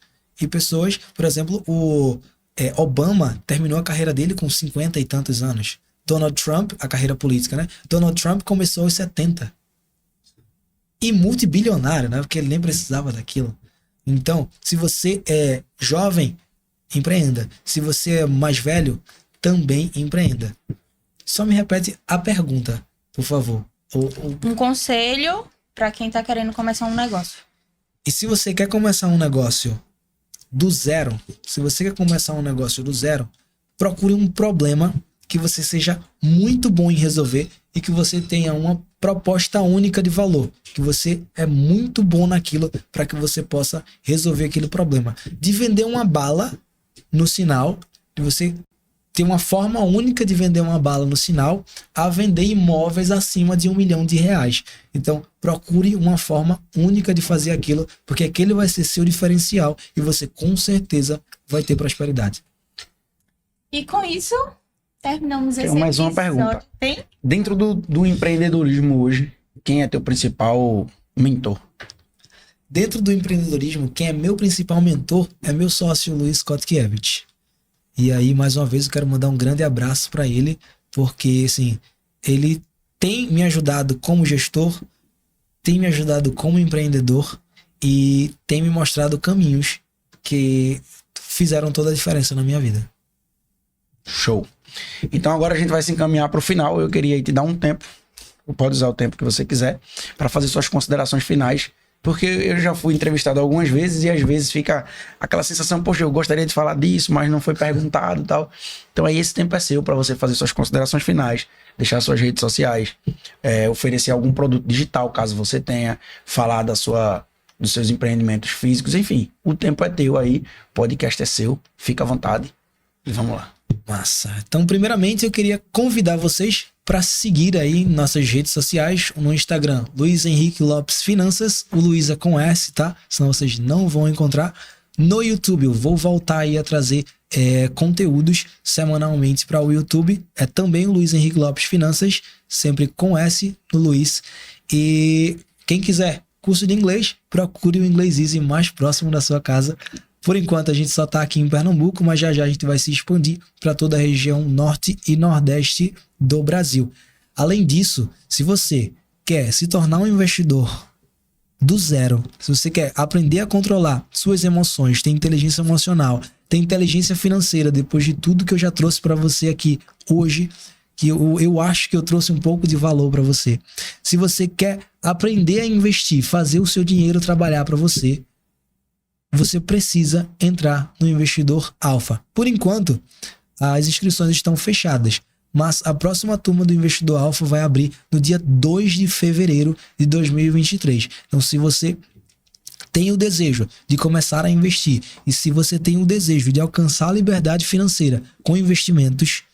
E pessoas, por exemplo, Obama terminou a carreira dele com 50 e tantos anos. Donald Trump, a carreira política, né? Donald Trump começou aos 70. E multibilionário, né? Porque ele nem precisava daquilo. Então, se você é jovem, empreenda. Se você é mais velho, também empreenda. Só me repete a pergunta, por favor. Um conselho para quem tá querendo começar um negócio. E se você quer começar um negócio do zero, procure um problema que você seja muito bom em resolver e que você tenha uma proposta única de valor, que você é muito bom naquilo para que você possa resolver aquele problema. De vender uma bala no sinal, de você ter uma forma única de vender uma bala no sinal, a vender imóveis acima de R$1 milhão. Então, procure uma forma única de fazer aquilo, porque aquele vai ser seu diferencial e você com certeza vai ter prosperidade. E com isso, terminamos esse mais uma episódio. pergunta. Tem? Dentro do empreendedorismo hoje, quem é teu principal mentor? Dentro do empreendedorismo, quem é meu principal mentor é meu sócio Luiz Kotkiewicz. E aí, mais uma vez, eu quero mandar um grande abraço para ele, porque, assim, ele tem me ajudado como gestor, tem me ajudado como empreendedor e tem me mostrado caminhos que fizeram toda a diferença na minha vida. Show. Então agora a gente vai se encaminhar para o final. Eu queria te dar um tempo, pode usar o tempo que você quiser, para fazer suas considerações finais, porque eu já fui entrevistado algumas vezes e às vezes fica aquela sensação, poxa, eu gostaria de falar disso, mas não foi perguntado e tal. Então aí esse tempo é seu para você fazer suas considerações finais, deixar suas redes sociais, oferecer algum produto digital, caso você tenha, falar dos seus empreendimentos físicos, enfim, o tempo é teu aí, o podcast é seu, fica à vontade e vamos lá. Massa. Então, primeiramente, eu queria convidar vocês para seguir aí nossas redes sociais, no Instagram, Luiz Henrique Lopes Finanças, o Luiz é com S, tá? Senão vocês não vão encontrar. No YouTube, eu vou voltar aí a trazer conteúdos semanalmente para o YouTube. É também o Luiz Henrique Lopes Finanças, sempre com S no Luiz. E quem quiser curso de inglês, procure o Inglês Easy mais próximo da sua casa. Por enquanto a gente só está aqui em Pernambuco, mas já já a gente vai se expandir para toda a região norte e nordeste do Brasil. Além disso, se você quer se tornar um investidor do zero, se você quer aprender a controlar suas emoções, ter inteligência emocional, ter inteligência financeira, depois de tudo que eu já trouxe para você aqui hoje, que eu acho que eu trouxe um pouco de valor para você. Se você quer aprender a investir, fazer o seu dinheiro trabalhar para você, você precisa entrar no Investidor Alpha. Por enquanto, as inscrições estão fechadas, mas a próxima turma do Investidor Alpha vai abrir no dia 2 de fevereiro de 2023. Então, se você tem o desejo de começar a investir e se você tem o desejo de alcançar a liberdade financeira com investimentos,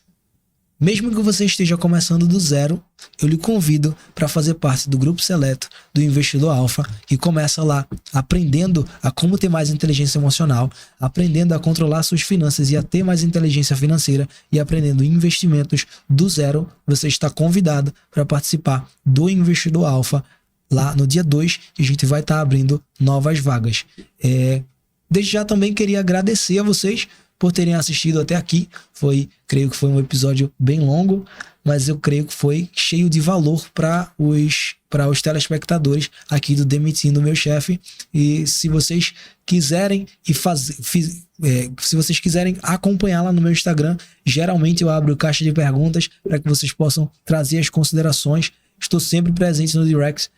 mesmo que você esteja começando do zero, eu lhe convido para fazer parte do grupo seleto do Investidor Alpha, que começa lá aprendendo a como ter mais inteligência emocional, aprendendo a controlar suas finanças e a ter mais inteligência financeira e aprendendo investimentos do zero. Você está convidado para participar do Investidor Alpha lá no dia 2, e a gente vai estar abrindo novas vagas. Desde já também queria agradecer a vocês por terem assistido até aqui. Creio que foi um episódio bem longo, mas eu creio que foi cheio de valor para os telespectadores aqui do Demitindo Meu Chefe. E se vocês quiserem se vocês quiserem acompanhar lá no meu Instagram, geralmente eu abro caixa de perguntas para que vocês possam trazer as considerações. Estou sempre presente no direct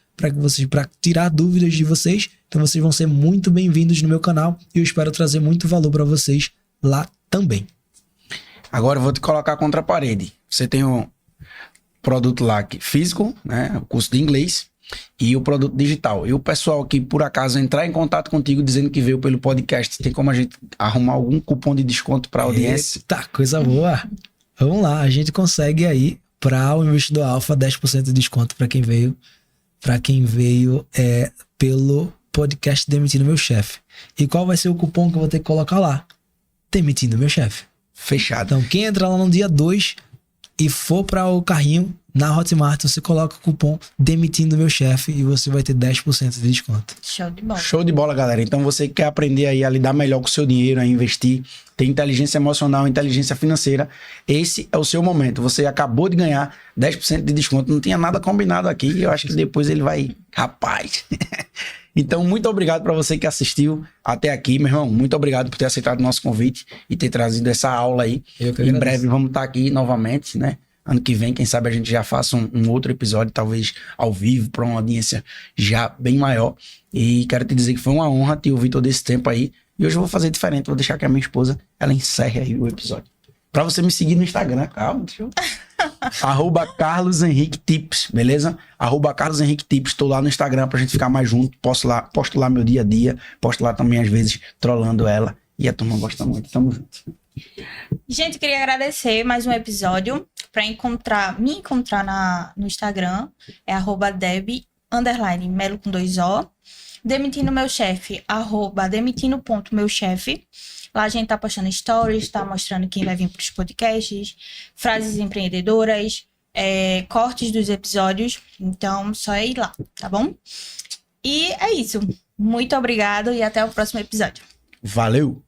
para tirar dúvidas de vocês. Então vocês vão ser muito bem-vindos no meu canal e eu espero trazer muito valor para vocês lá também. Agora eu vou te colocar contra a parede. Você tem um produto lá físico, né? O curso de inglês e o produto digital. E o pessoal que por acaso entrar em contato contigo dizendo que veio pelo podcast, tem como a gente arrumar algum cupom de desconto para a audiência? Eita, coisa boa. Vamos lá, a gente consegue aí para o Investidor Alpha 10% de desconto para quem veio pelo podcast Demitindo Meu Chefe. E qual vai ser o cupom que eu vou ter que colocar lá? Demitindo Meu Chefe. Fechado. Então, quem entrar lá no dia 2 e for para o carrinho na Hotmart, você coloca o cupom Demitindo Meu Chefe e você vai ter 10% de desconto. Show de bola. Show de bola, galera. Então você que quer aprender aí a lidar melhor com o seu dinheiro, a investir, ter inteligência emocional, inteligência financeira, esse é o seu momento. Você acabou de ganhar 10% de desconto. Não tinha nada combinado aqui e eu acho que depois ele vai... Rapaz... Então, muito obrigado para você que assistiu até aqui, meu irmão. Muito obrigado por ter aceitado o nosso convite e ter trazido essa aula aí. Em breve vamos estar aqui novamente, né? Ano que vem, quem sabe a gente já faça um outro episódio, talvez ao vivo, para uma audiência já bem maior. E quero te dizer que foi uma honra te ouvir todo esse tempo aí. E hoje eu vou fazer diferente, vou deixar que a minha esposa, ela encerre aí o episódio. Para você me seguir no Instagram, calma, deixa eu... @Carlos Henrique Tips, beleza? @Carlos Henrique Tips, tô lá no Instagram pra gente ficar mais junto, posto lá meu dia a dia, posto lá também às vezes trolando ela e a turma gosta muito, tamo junto. Gente, queria agradecer mais um episódio. Pra me encontrar no Instagram é @Deb_Melo com 2 O. Demitindo Meu Chefe, @demitindo.meuchefe. Lá a gente tá postando stories, tá mostrando quem vai vir pros podcasts, frases empreendedoras, cortes dos episódios. Então, só é ir lá, tá bom? E é isso. Muito obrigado e até o próximo episódio. Valeu!